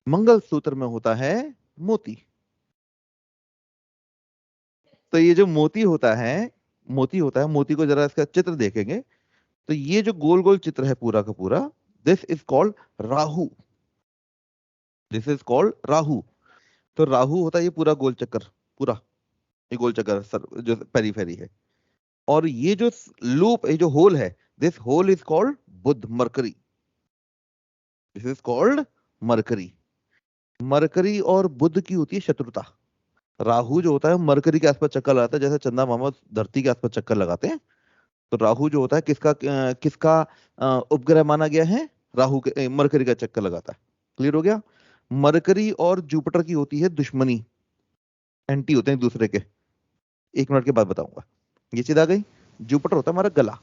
मंगलसूत्र में होता है मोती। तो ये जो मोती होता है, मोती को जरा इसका चित्र देखेंगे तो ये जो गोल गोल चित्र है पूरा का पूरा, this is called Rahu. This is called Rahu. तो राहु होता है ये पूरा गोल चक्कर, पूरा ये गोल चक्कर सर जो पेरीफेरी है। और ये जो लूप, ये जो होल है, this hole is called Budh, Mercury. This is called Mercury. Mercury और बुध की होती है शत्रुता। राहु जो होता है मरकरी के आसपास चक्कर लगाता है, जैसे चंदा मामा धरती के आसपास चक्कर लगाते हैं। तो राहु जो होता है किसका उपग्रह माना गया है? राहु के मरकरी का चक्कर लगाता है। क्लियर हो गया? मरकरी और जुपिटर की होती है दुश्मनी, एंटी होते हैं एक दूसरे के। 1 मिनट के बाद बताऊंगा। ये चीज आ गई। जुपिटर होता है हमारा गला।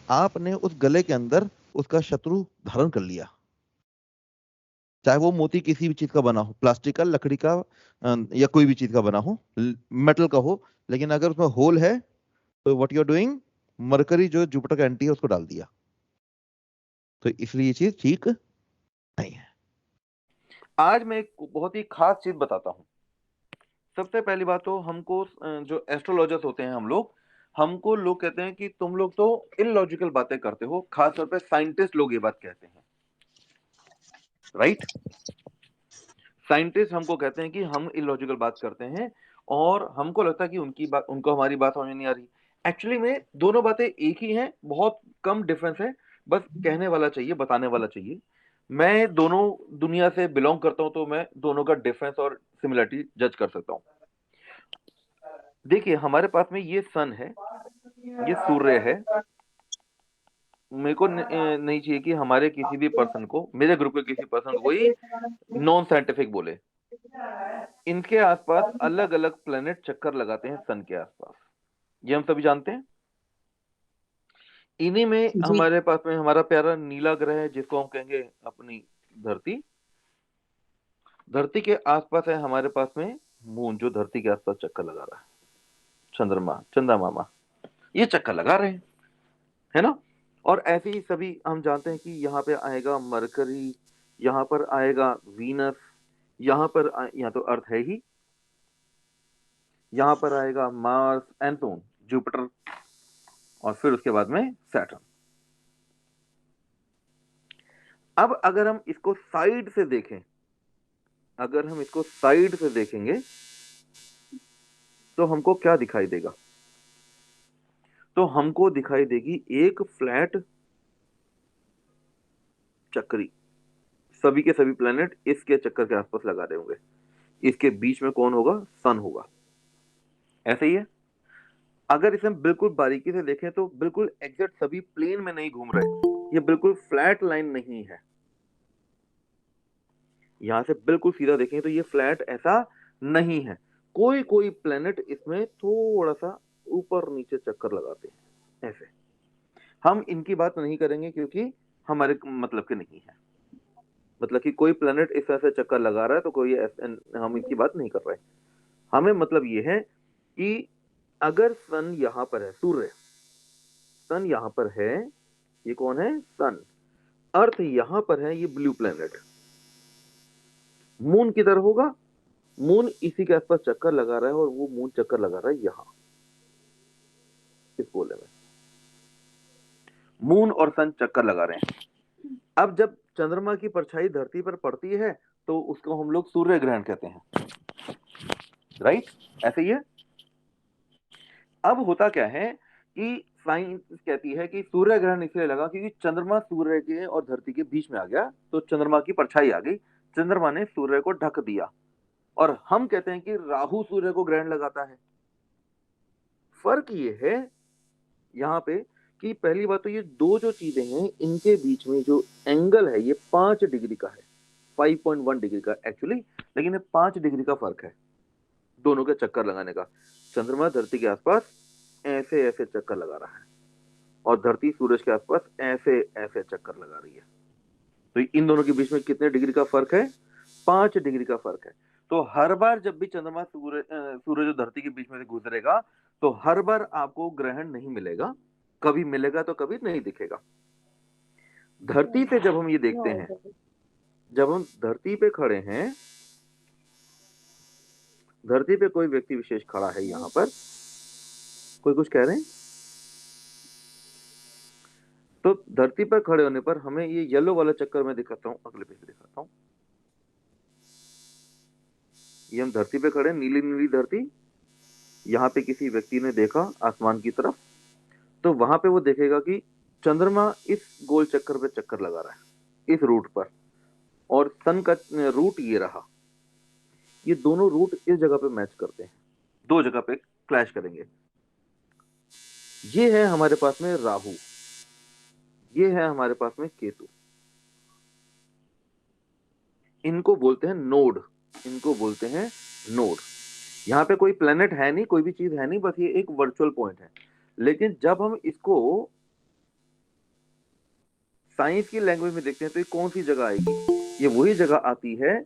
आपने उस गले के अंदर उसका शत्रु धारण कर लिया, चाहे वो मोती किसी भी चीज का बना हो, प्लास्टिक का, लकड़ी का, या कोई भी चीज का बना हो, मेटल का हो, लेकिन अगर उसमें होल है तो what you are doing, Mercury जो जुपिटर का एंटी है उसको डाल दिया। तो इसलिए ये चीज ठीक नहीं है। आज मैं एक बहुत ही खास चीज बताता हूँ। सबसे पहली बात तो हमको जो एस्ट्रोलॉजर्स होते हैं हमको लोग कहते हैं कि तुम लोग तो इलॉजिकल बातें करते हो, खासतौर पे साइंटिस्ट लोग ये बात कहते हैं, राइट? साइंटिस्ट हमको कहते हैं कि हम इलॉजिकल बात करते हैं, और हमको लगता है कि उनको हमारी बात समझ नहीं आ रही। एक्चुअली में दोनों बातें एक ही हैं, बहुत कम डिफरेंस है, बस कहने वाला चाहिए, बताने वाला चाहिए। मैं दोनों दुनिया से बिलोंग करता हूं, तो मैं दोनों का डिफरेंस और सिमिलरिटी जज कर सकता हूं। देखिए, हमारे पास में ये सन है, ये सूर्य है। मेरे को नहीं चाहिए कि हमारे किसी भी पर्सन को, मेरे ग्रुप के किसी पर्सन को कोई नॉन साइंटिफिक बोले। इनके आसपास अलग अलग प्लेनेट चक्कर लगाते हैं सन के आसपास, ये हम सभी जानते हैं। इन्हीं में जी। हमारे पास में हमारा प्यारा नीला ग्रह है, जिसको हम कहेंगे अपनी धरती। धरती के आसपास है हमारे पास में मून, जो धरती के आसपास चक्कर लगा रहा है। चंद्रमा, चंदा मामा, ये चक्कर लगा रहे हैं, है ना? और ऐसे ही सभी हम जानते हैं कि यहाँ पे आएगा मरकरी, यहाँ पर आएगा वीनस, यहाँ तो अर्थ है ही, यहाँ पर आएगा मार्स, एंटून, जुपिटर, और फिर उसके बाद में सैटर्न। अब अगर हम इसको साइड से देखें, अगर हम इसको साइड से देखेंगे तो हमको क्या दिखाई देगा? तो हमको दिखाई देगी एक फ्लैट चक्री। सभी के सभी प्लेनेट इसके चक्कर के आसपास लगा रहे होंगे। इसके बीच में कौन होगा? सन होगा। ऐसे ही है। अगर इसे हम बिल्कुल बारीकी से देखें तो बिल्कुल एग्जैक्ट सभी प्लेन में नहीं घूम रहे, ये बिल्कुल फ्लैट लाइन नहीं है। यहां से बिल्कुल सीधा देखें तो ये फ्लैट ऐसा नहीं है। कोई कोई प्लेनेट इसमें थोड़ा सा ऊपर नीचे चक्कर लगाते हैं ऐसे। हम इनकी बात नहीं करेंगे क्योंकि हमारे मतलब के नहीं है। मतलब कि कोई प्लेनेट इस तरह से चक्कर लगा रहा है तो कोई हम इनकी बात नहीं कर रहे। हमें मतलब ये है कि अगर सन यहां पर है, सूर्य, सन यहां पर है, ये कौन है? सन। अर्थ यहां पर है, ये ब्लू प्लेनेट। मून किधर होगा? मून इसी के आसपास चक्कर लगा रहा है, और वो मून चक्कर लगा रहा है यहां, इस गोले में। मून और सन चक्कर लगा रहे हैं। अब जब चंद्रमा की परछाई धरती पर पड़ती है तो उसको हम लोग सूर्य ग्रहण कहते हैं, राइट? ऐसे ही है। अब होता क्या है कि साइंस कहती है कि सूर्य ग्रहण इसलिए लगा क्योंकि चंद्रमा सूर्य के और धरती के बीच में आ गया, तो चंद्रमा की परछाई आ गई, चंद्रमा ने सूर्य को ढक दिया, और हम कहते हैं कि राहु सूर्य को ग्रहण लगाता है। फर्क ये है यहाँ पे कि पहली बात तो ये दो जो चीजें हैं, इनके बीच में जो एंगल है ये 5 डिग्री का है, 5.1 डिग्री का एक्चुअली, लेकिन ये 5 डिग्री का फर्क है दोनों के चक्कर लगाने का। चंद्रमा धरती के आसपास ऐसे ऐसे चक्कर लगा रहा है, और धरती सूरज के आसपास ऐसे ऐसे चक्कर लगा रही है। तो इन दोनों के बीच में कितने डिग्री का फर्क है? 5 डिग्री का फर्क है। तो हर बार जब भी चंद्रमा सूरज और धरती के बीच में से गुजरेगा तो हर बार आपको ग्रहण नहीं मिलेगा, कभी मिलेगा तो कभी नहीं दिखेगा। धरती से जब हम ये देखते हैं, जब हम धरती पे खड़े हैं, धरती पे कोई व्यक्ति विशेष खड़ा है, यहाँ पर कोई कुछ कह रहे हैं, तो धरती पर खड़े होने पर हमें ये येलो वाला चक्कर में दिखाता हूँ, अगले पेज दिखाता हूँ। ये हम धरती पे खड़े, नीली नीली धरती, यहाँ पे किसी व्यक्ति ने देखा आसमान की तरफ, तो वहां पे वो देखेगा कि चंद्रमा इस गोल चक्कर पे चक्कर लगा रहा है, इस रूट पर, और सन का रूट ये रहा। ये दोनों रूट इस जगह पे मैच करते हैं, दो जगह पे क्लैश करेंगे। ये है हमारे पास में राहु, ये है हमारे पास में केतु। इनको बोलते हैं नोड, इनको बोलते हैं नोड। यहाँ पे कोई प्लेनेट है नहीं, कोई भी चीज है नहीं, बस ये एक वर्चुअल पॉइंट है। लेकिन जब हम इसको साइंस की लैंग्वेज में देखते हैं तो ये कौन सी जगह आएगी? ये वही जगह आती है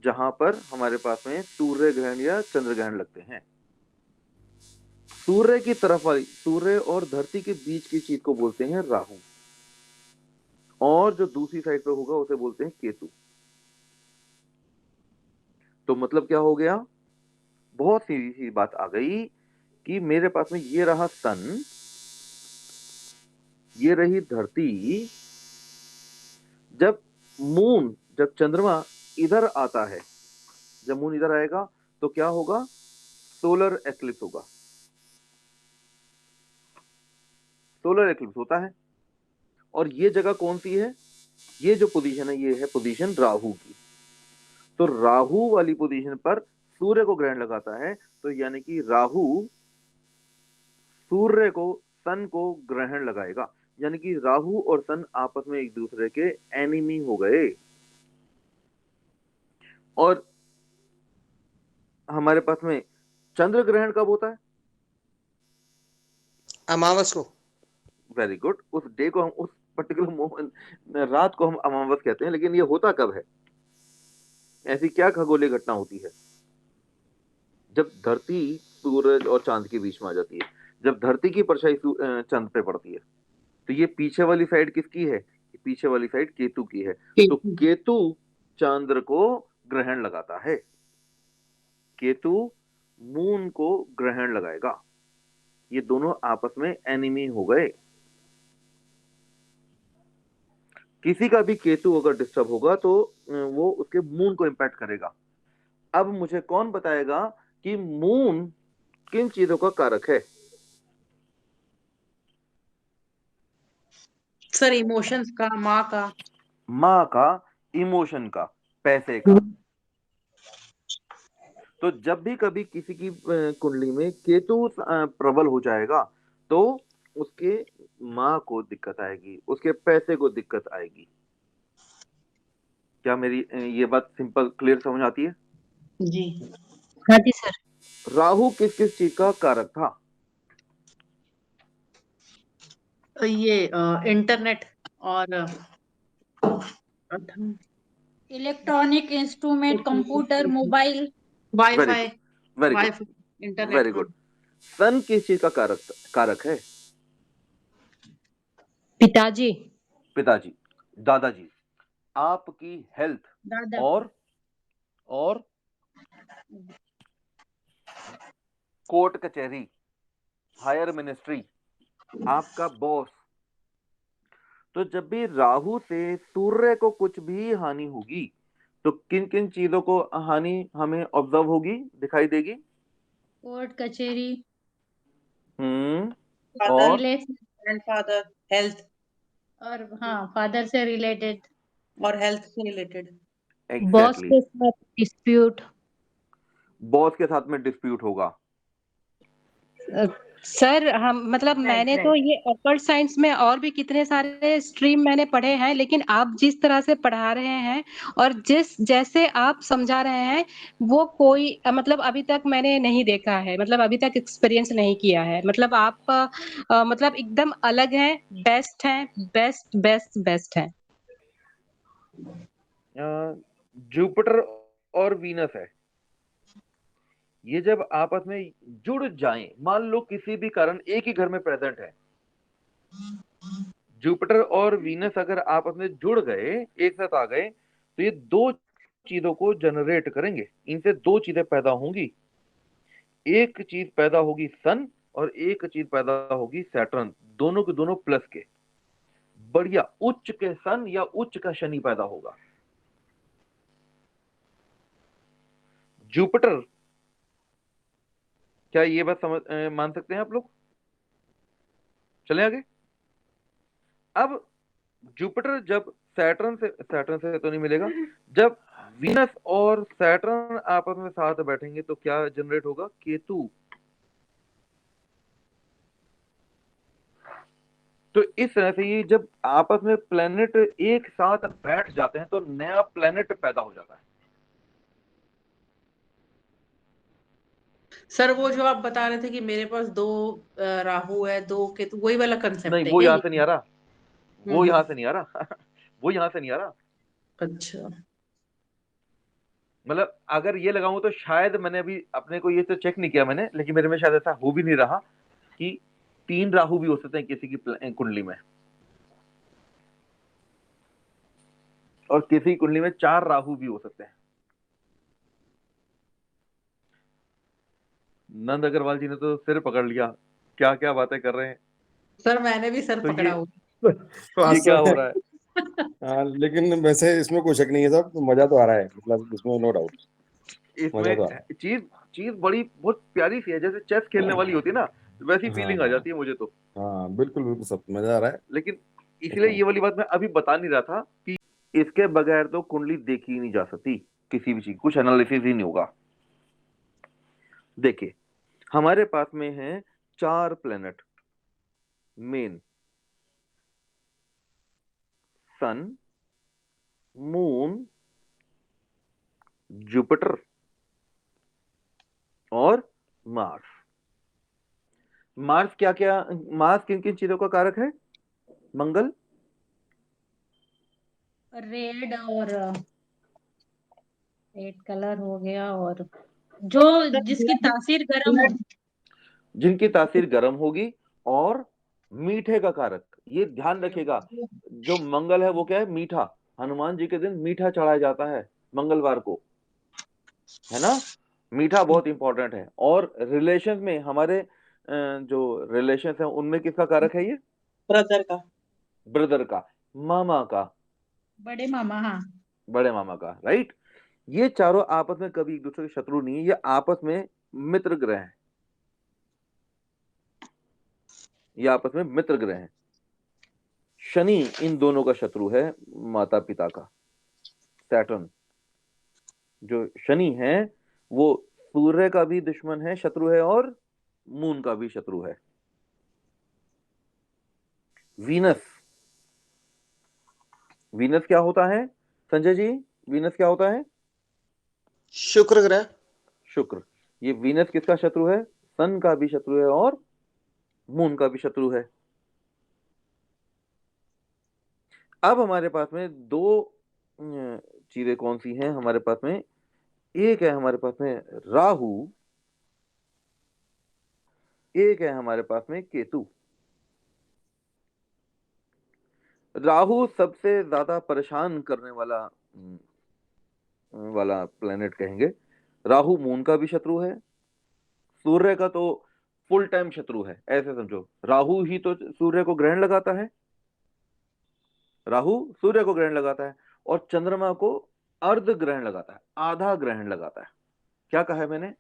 जहां पर हमारे पास में सूर्य ग्रहण या चंद्र ग्रहण लगते हैं। सूर्य की तरफ वाली, सूर्य और धरती के बीच की चीज को बोलते हैं राहु, और जो दूसरी साइड पे होगा उसे बोलते हैं केतु। तो मतलब क्या हो गया? बहुत सीधी सी बात आ गई कि मेरे पास में ये रहा सन, ये रही धरती। जब मून, जब चंद्रमा इधर आता है, जब मून इधर आएगा तो क्या होगा? सोलर एक्लिप्स होगा। सोलर एक्लिप्स होता है। और ये जगह कौन सी है? ये जो पोजीशन है, ये है पोजीशन राहु की। तो राहु वाली पोजीशन पर सूर्य को ग्रहण लगाता है, तो यानी कि राहु सूर्य को, सन को ग्रहण लगाएगा। यानी कि राहु और सन आपस में एक दूसरे के एनिमी हो गए। और हमारे पास में चंद्र ग्रहण कब होता है? अमावस को। Very good. उस डे को हम, उस पर्टिकुलर रात को हम अमावस कहते हैं। लेकिन ये होता कब है? ऐसी क्या खगोलीय घटना होती है? जब धरती सूरज और चांद के बीच में आ जाती है, जब धरती की परछाई चंद्र पे पड़ती है। तो ये पीछे वाली साइड किसकी है? पीछे वाली साइड केतु की है। तो केतु चंद्र को ग्रहण लगाता है, केतु मून को ग्रहण लगाएगा। ये दोनों आपस में एनिमी हो गए। किसी का भी केतु अगर डिस्टर्ब होगा तो वो उसके मून को इंपैक्ट करेगा। अब मुझे कौन बताएगा कि मून किन चीजों का कारक है? सर इमोशंस का, माँ का, इमोशन का, पैसे का। तो जब भी कभी किसी की कुंडली में केतु प्रबल हो जाएगा तो उसके माँ को दिक्कत आएगी, उसके पैसे को दिक्कत आएगी। क्या मेरी ये बात सिंपल क्लियर समझ आती है? जी। हाँ जी सर। राहु किस किस चीज का कारक था? ये इंटरनेट और electronic instrument, computer, mobile, wifi, very good, internet. Very good. Son किस चीज का कारक है? पिताजी, पिताजी, दादाजी, आपकी हेल्थ, दादा, और कोर्ट कचहरी, हायर मिनिस्ट्री, आपका बॉस। तो जब भी राहु से सूर्य को कुछ भी हानि होगी तो किन किन चीजों को हानि हमें ऑब्जर्व होगी, दिखाई देगी? कोर्ट कचहरी, और ग्रैंडफादर, हेल्थ, और हाँ फादर से रिलेटेड, और हेल्थ से रिलेटेड। बॉस एग्जैक्टली, के साथ डिस्प्यूट। बॉस के साथ में डिस्प्यूट होगा। सर हम मतलब मैंने तो ये ऑकल्ट साइंस में और भी कितने सारे स्ट्रीम मैंने पढ़े हैं, लेकिन आप जिस तरह से पढ़ा रहे हैं और जिस जैसे आप समझा रहे हैं वो कोई मतलब अभी तक मैंने नहीं देखा है, मतलब अभी तक एक्सपीरियंस नहीं किया है। मतलब आप मतलब एकदम अलग हैं, बेस्ट हैं, बेस्ट बेस्ट बेस्ट हैं। जुपिटर और वीनस है, ये जब आपस में जुड़ जाएं, मान लो किसी भी कारण एक ही घर में प्रेजेंट है, जुपिटर और वीनस अगर आपस में जुड़ गए, एक साथ आ गए, तो ये दो चीजों को जनरेट करेंगे, इनसे दो चीजें पैदा होंगी। एक चीज पैदा होगी सन और एक चीज पैदा होगी सैटर्न, दोनों के दोनों प्लस के। बढ़िया उच्च के सन या उच्च का शनि पैदा होगा। जुपिटर, क्या ये बात मान सकते हैं आप लोग? चले आगे। अब जुपिटर जब सैटर्न से तो नहीं मिलेगा, जब वीनस और सैटर्न आपस में साथ बैठेंगे तो क्या जनरेट होगा? केतु। तो इस तरह से ये जब आपस में प्लेनेट एक साथ बैठ जाते हैं तो नया प्लेनेट पैदा हो जाता है। सर वो जो आप बता रहे थे कि मेरे पास दो राहु है, दो केतु, वही वाला कंसेप्ट नहीं, है वो क्या यहां ये? से नहीं आ रहा, वो यहां से नहीं आ रहा वो यहां से नहीं आ रहा। अच्छा। मतलब अगर ये लगाऊं तो शायद, मैंने अभी अपने को ये तो चेक नहीं किया मैंने, लेकिन मेरे में शायद ऐसा हो भी नहीं रहा कि 3 राहु भी हो सकते हैं किसी की कुंडली में, और किसी की कुंडली में 4 राहु भी हो सकते हैं। नंद अग्रवाल जी ने तो सिर पकड़ लिया, क्या क्या बातें कर रहे हैं। सर मैंने भी सर तो पकड़ा हुआ। ये क्या हो रहा है? हाँ, लेकिन वैसे इसमें कोई शक नहीं है साहब, मजा तो आ रहा है, मतलब इसमें नो डाउट मजा तो आ रहा इसमें चीज चीज बड़ी बहुत प्यारी सी है, जैसे चेस खेलने वाली होती है ना, वैसी है। फीलिंग आ जाती है मुझे तो। हाँ बिल्कुल बिल्कुल सब मजा आ रहा है। लेकिन इसलिए ये वाली बात मैं अभी बता नहीं रहा था कि इसके बगैर तो कुंडली देखी ही नहीं जा सकती, किसी भी चीज कुछ एनालिसिस ही नहीं होगा। देखिए हमारे पास में है 4 प्लेनेट मेन: सन, मून, जुपिटर और मार्स। मार्स क्या क्या, मार्स किन किन चीजों का कारक है? मंगल, रेड और रेड कलर हो गया, और जो जिसकी तासीर गर्म हो। जिनकी तासीर गर्म होगी, और मीठे का कारक, ये ध्यान रखिएगा। जो मंगल है वो क्या है? मीठा। हनुमान जी के दिन मीठा चढ़ाया जाता है मंगलवार को, है ना? मीठा बहुत इंपॉर्टेंट है। और रिलेशन में हमारे जो रिलेशन है उनमें किसका कारक है? ये ब्रदर का। ब्रदर का, मामा का, बड़े मामा, हाँ। बड़े मामा का, राइट। ये चारों आपस में कभी एक दूसरे के शत्रु नहीं है, ये आपस में मित्र ग्रह हैं, ये आपस में मित्र ग्रह हैं। शनि इन दोनों का शत्रु है, माता पिता का। सैटर्न जो शनि है वो सूर्य का भी दुश्मन है, शत्रु है, और मून का भी शत्रु है। वीनस, वीनस क्या होता है संजय जी? वीनस क्या होता है? शुक्र ग्रह। शुक्र। ये वीनस किसका शत्रु है? सन का भी शत्रु है और मून का भी शत्रु है। अब हमारे पास में दो चीजें कौन सी हैं हमारे पास में? एक है हमारे पास में राहु, एक है हमारे पास में केतु। राहु सबसे ज्यादा परेशान करने वाला प्लेनेट कहेंगे। राहु मून का भी शत्रु है, सूर्य का तो फुल टाइम शत्रु है। ऐसे समझो, राहु ही तो सूर्य को ग्रहण लगाता है, राहु सूर्य को ग्रहण लगाता है, और चंद्रमा को अर्ध ग्रहण लगाता है, आधा ग्रहण लगाता है। क्या कहा है मैंने?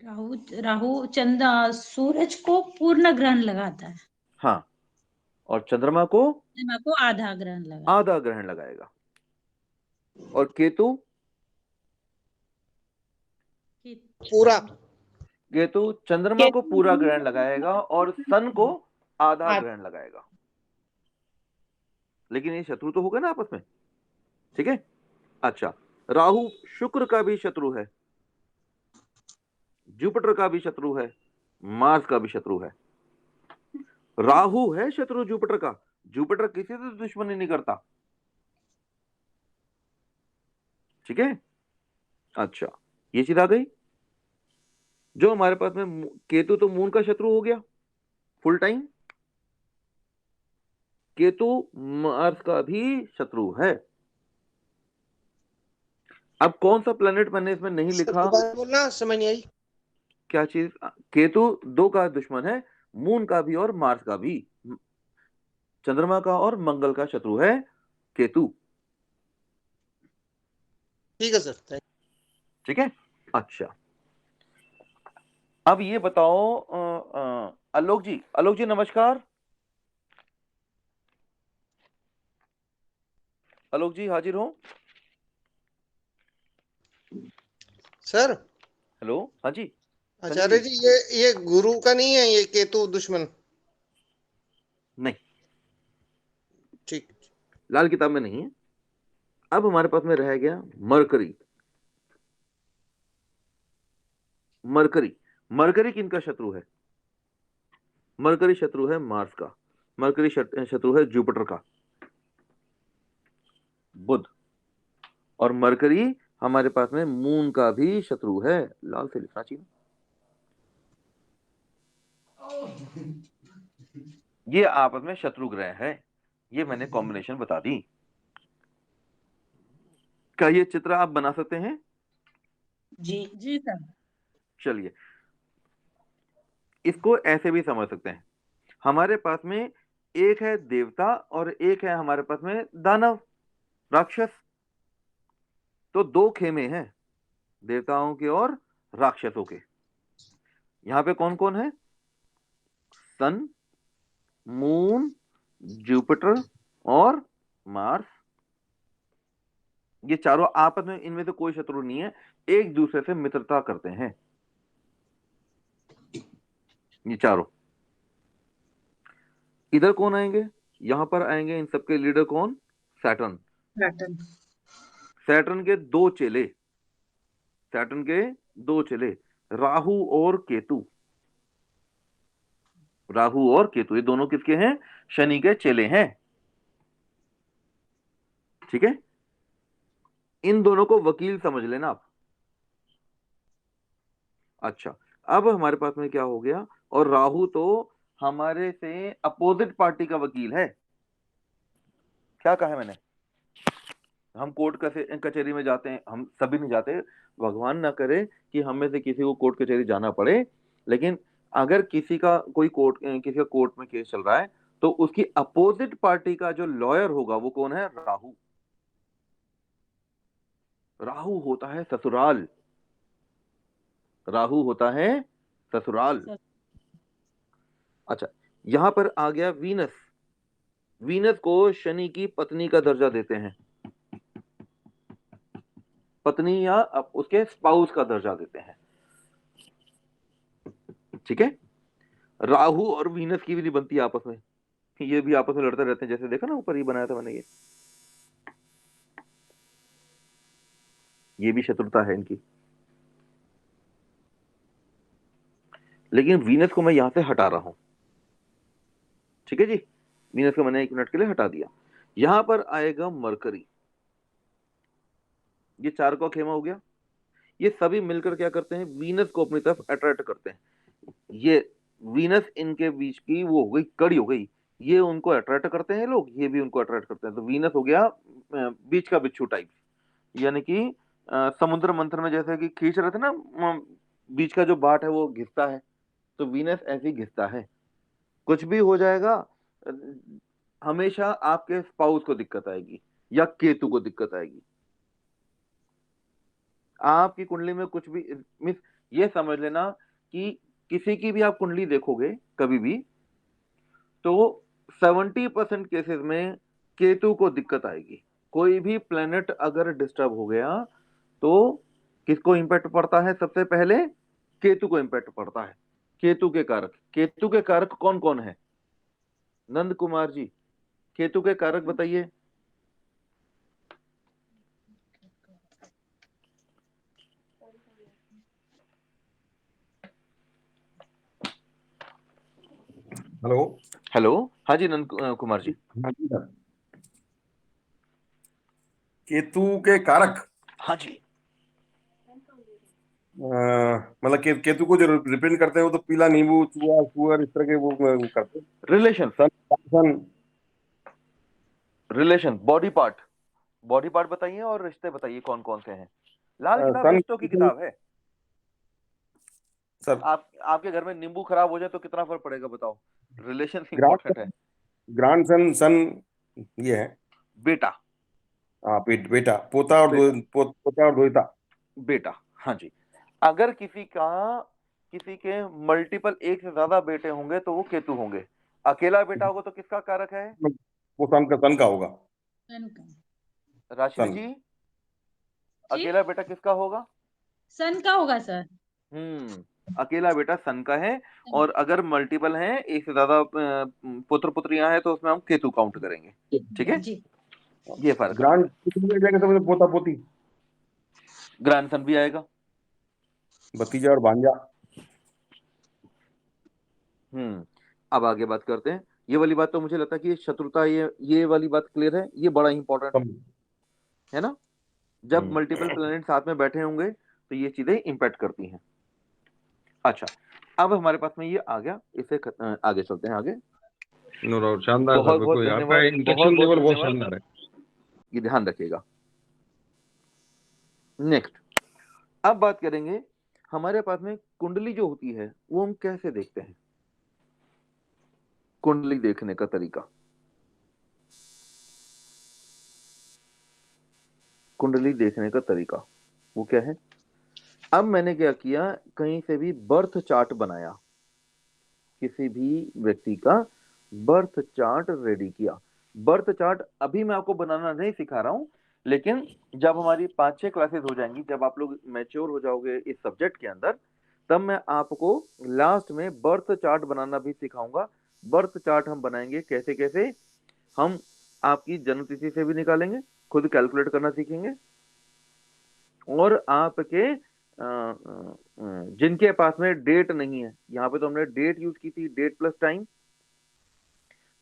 राहु राहु चंद्र सूरज को पूर्ण ग्रहण लगाता है, हाँ, और चंद्रमा को चंद्रमा को आधा ग्रहण लगा। आधा ग्रहण लगाएगा। और केतु, पूरा। केतु चंद्रमा को पूरा ग्रहण लगाएगा और सन को आधा ग्रहण लगाएगा। लेकिन ये शत्रु तो होगा ना आपस में, ठीक है? अच्छा, राहु शुक्र का भी शत्रु है, जुपिटर का भी शत्रु है, मार्स का भी शत्रु है। राहु है शत्रु जुपिटर का, जुपिटर किसी से दुश्मनी नहीं करता, ठीक है? अच्छा, ये चीज आ गई। जो हमारे पास में केतु तो मून का शत्रु हो गया फुल टाइम, केतु मार्स का भी शत्रु है। अब कौन सा प्लेनेट मैंने इसमें नहीं सर लिखा? दोबारा बोलना, समझ नहीं आई। क्या चीज? केतु 2 का दुश्मन है, मून का भी और मार्स का भी। चंद्रमा का और मंगल का शत्रु है केतु। ठीक है सर। ठीक है, अच्छा। अब ये बताओ आलोक जी, आलोक जी नमस्कार। आलोक जी हाजिर हो? सर हेलो, हाँ जी। आचार्य जी, ये गुरु का नहीं है, ये केतु दुश्मन? नहीं, ठीक। लाल किताब में नहीं है। अब हमारे पास में रह गया मरकरी। मरकरी, मरकरी किनका शत्रु है? मरकरी शत्रु है मार्स का। मरकरी शत्रु है जुपिटर का, बुध। और मरकरी हमारे पास में मून का भी शत्रु है। लाल से लिखना चाहिए। ये आपस में शत्रु ग्रह है। ये मैंने कॉम्बिनेशन बता दी। क्या ये चित्र आप बना सकते हैं? जी जी सर। चलिए, इसको ऐसे भी समझ सकते हैं। हमारे पास में एक है देवता और एक है हमारे पास में दानव, राक्षस। तो 2 खेमे हैं, देवताओं के और राक्षसों के। यहां पे कौन कौन है? सन, मून, जुपिटर और मार्स। ये चारों आपस में, इनमें से कोई शत्रु नहीं है, एक दूसरे से मित्रता करते हैं ये चारों। इधर कौन आएंगे? यहां पर आएंगे इन सबके लीडर कौन? सैटर्न। सैटर्न। सैटर्न के 2 चेले, सैटर्न के 2 चेले, राहु और केतु। राहु और केतु ये दोनों किसके हैं? शनि के चेले हैं। ठीक है, इन दोनों को वकील समझ लेना आप। अच्छा, अब हमारे पास में क्या हो गया? और राहु तो हमारे से अपोजिट पार्टी का वकील है। क्या कहा है मैंने? हम कोर्ट कचहरी में जाते हैं, हम सभी नहीं जाते, भगवान ना करे कि हम में से किसी को कोर्ट कचहरी जाना पड़े, लेकिन अगर किसी का कोर्ट में केस चल रहा है तो उसकी अपोजिट पार्टी का जो लॉयर होगा वो कौन है? राहु। राहु होता है ससुराल। राहु होता है ससुराल। अच्छा, यहां पर आ गया वीनस। वीनस को शनि की पत्नी का दर्जा देते हैं, पत्नी या उसके स्पाउस का दर्जा देते हैं। ठीक है, राहु और वीनस की भी नहीं बनती आपस में, ये भी आपस में लड़ते रहते हैं। जैसे देखा ना ऊपर, ये बनाया था मैंने, ये भी शत्रुता है इनकी। लेकिन वीनस को मैं यहां से हटा रहा हूं। ठीक है जी, वीनस को मैंने 1 मिनट के लिए हटा दिया। यहां पर आएगा मरकरी। ये 4 का खेमा हो गया। ये सभी मिलकर क्या करते हैं? वीनस को अपनी तरफ अट्रैक्ट करते हैं। ये वीनस इनके बीच की वो हो गई, कड़ी हो गई। ये उनको अट्रैक्ट करते हैं लोग, ये भी उनको अट्रैक्ट करते हैं। तो वीनस हो गया बीच का बिच्छू टाइप। यानी कि समुद्र मंथन में जैसे कि खींच रहे थे ना, बीच का जो बाट है वो घिसता है, तो वीनस ऐसे ही घिसता है। कुछ भी हो जाएगा, अ, हमेशा आपके स्पाउस को दिक्कत आएगी या केतु को दिक्कत आएगी। आपकी कुंडली में कुछ भी मिस, ये समझ लेना कि किसी की भी आप कुंडली देखोगे कभी भी, तो 70% केसेस में केतु को दिक्कत आएगी। कोई भी प्लेनेट अगर डिस्टर्ब हो गया तो किसको इंपैक्ट पड़ता है? सबसे पहले केतु को इंपैक्ट पड़ता है। केतु के कारक, केतु के कारक कौन कौन है? नंद कुमार जी, केतु के कारक बताइए। हेलो। हेलो, हाँ जी नंद कुमार जी। हाँ जी सर। केतु के कारक, हाँ जी, मतलब केतु को जो रिप्रेजेंट करते हैं वो तो पीला नींबू, चूहा, सुअर, इस तरह के वो करते हैं। Relation, son, son. Relation, body part, body part बताइए और रिश्ते बताइए कौन कौन से हैं। लाल किताब सन रिश्तों की किताब है। सर आपके घर में नींबू खराब हो जाए तो कितना फर्क पड़ेगा बताओ, रिलेशन ग्रांड इंपॉर्टेंट है। ग्रांड सन सन ये है। बेटा, हाँ बेटा, पोता और पोता और दोहिता। बेटा, हाँ जी। अगर किसी के मल्टीपल एक से ज्यादा बेटे होंगे तो वो केतु होंगे। अकेला बेटा होगा तो किसका कारक है? वो सन का होगा। राशि सन जी, अकेला बेटा किसका होगा? सन का होगा सर। अकेला बेटा सन का है। और अगर मल्टीपल हैं, एक से ज्यादा पुत्र पुत्रियां हैं, तो उसमें हम केतु काउंट करेंगे। ठीक है, जी। ये फर्क है। ग्रांड जाएगा तो मुझे पोता पोती, ग्रैंडसन भी आएगा। भतीजा और भांजा। अब आगे बात करते हैं। ये वाली बात तो मुझे लगता है कि शत्रुता, ये वाली बात क्लियर है, ये बड़ा इंपॉर्टेंट है ना। जब मल्टीपल प्लैनेट साथ में बैठे होंगे तो ये चीजें इंपैक्ट करती हैं। अच्छा, अब हमारे पास में ये आ गया, इसे आगे चलते हैं आगे। नो डाउट, शानदार सर, बहुत बहुत बिल्कुल आपका धन्यवाद, इंटेलेक्चुअल लेवल बहुत धन्यवाद। शानदार है। ये ध्यान रखिएगा। नेक्स्ट, अब बात करेंगे हमारे पास में कुंडली जो होती है वो हम कैसे देखते हैं। कुंडली देखने का तरीका, कुंडली देखने का तरीका वो क्या है? अब मैंने क्या किया, कहीं से भी बर्थ चार्ट बनाया, किसी भी व्यक्ति का बर्थ चार्ट रेडी किया। बर्थ चार्ट अभी मैं आपको बनाना नहीं सिखा रहा हूं, लेकिन जब हमारी 5-6 क्लासेस हो जाएंगी, जब आप लोग मैच्योर हो जाओगे इस सब्जेक्ट के अंदर, तब मैं आपको लास्ट में बर्थ चार्ट बनाना भी सिखाऊंगा। बर्थ चार्ट हम बनाएंगे कैसे कैसे, हम आपकी जन्म तिथि से भी निकालेंगे, खुद कैलकुलेट करना सीखेंगे, और आपके जिनके पास में डेट नहीं है, यहाँ पे तो हमने डेट यूज की थी, डेट प्लस टाइम।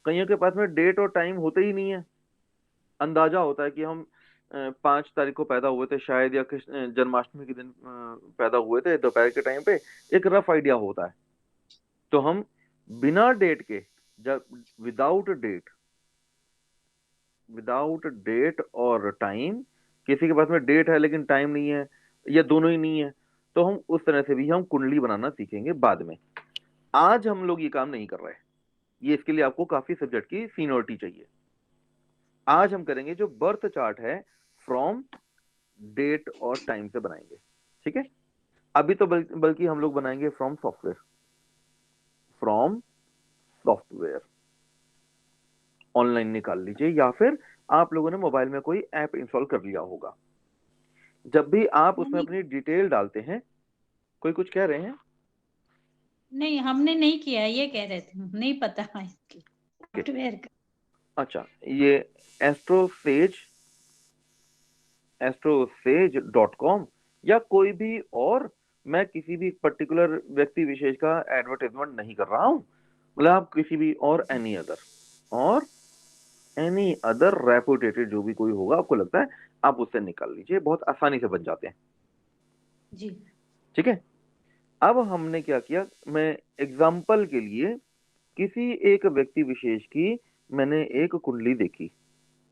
कईयों के पास में डेट और टाइम होते ही नहीं है, अंदाजा होता है कि हम 5 तारीख को पैदा हुए थे शायद, या जन्माष्टमी के दिन पैदा हुए थे दोपहर के टाइम पे, एक रफ आइडिया होता है। तो हम बिना डेट के, जब विदाउट डेट और टाइम, किसी के पास में डेट है लेकिन टाइम नहीं है, या दोनों ही नहीं है, तो हम उस तरह से भी हम कुंडली बनाना सीखेंगे बाद में। आज हम लोग ये काम नहीं कर रहे, ये इसके लिए आपको काफी सब्जेक्ट की सीनियरिटी चाहिए। आज हम करेंगे जो बर्थ चार्ट है फ्रॉम डेट और टाइम से बनाएंगे। ठीक है, अभी तो बल्कि हम लोग बनाएंगे फ्रॉम सॉफ्टवेयर। ऑनलाइन निकाल लीजिए, या फिर आप लोगों ने मोबाइल में कोई ऐप इंस्टॉल कर लिया होगा। जब भी आप उसमें अपनी डिटेल डालते हैं, कोई कुछ कह रहे हैं? नहीं, हमने नहीं किया, ये कह रहे थे, नहीं पता है सॉफ्टवेयर का। अच्छा, ये astroSage.com या कोई भी और, मैं किसी भी पर्टिकुलर व्यक्ति विशेष का एडवर्टाइजमेंट नहीं कर रहा हूं, मतलब आप किसी भी और एनी अदर रेपुटेटेड जो भी कोई होगा आपको लगता है, आप उससे निकाल लीजिए, बहुत आसानी से बन जाते हैं जी। ठीक है। अब हमने क्या किया, मैं एग्जाम्पल के लिए किसी एक व्यक्ति विशेष की मैंने एक कुंडली देखी,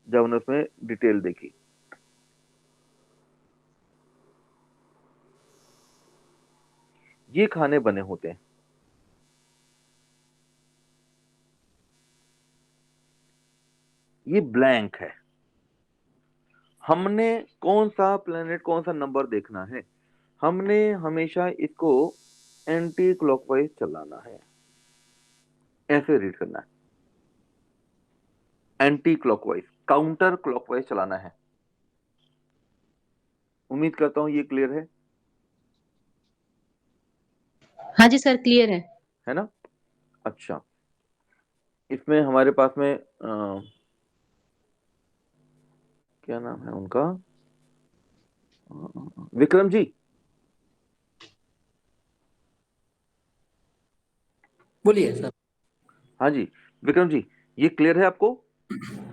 जब मैंने उसमें डिटेल देखी, ये खाने बने होते हैं, ये ब्लैंक है। हमने कौन सा प्लेनेट, कौन सा नंबर देखना है, हमने हमेशा इसको एंटी क्लॉकवाइज चलाना है, ऐसे रीड करना है, एंटी क्लॉकवाइज, काउंटर क्लॉकवाइज चलाना है। उम्मीद करता हूं ये क्लियर है। हाँ जी सर, क्लियर है ना। अच्छा, इसमें हमारे पास में क्या नाम है उनका, विक्रम जी। बोलिए सर। हाँ जी विक्रम जी, ये क्लियर है आपको?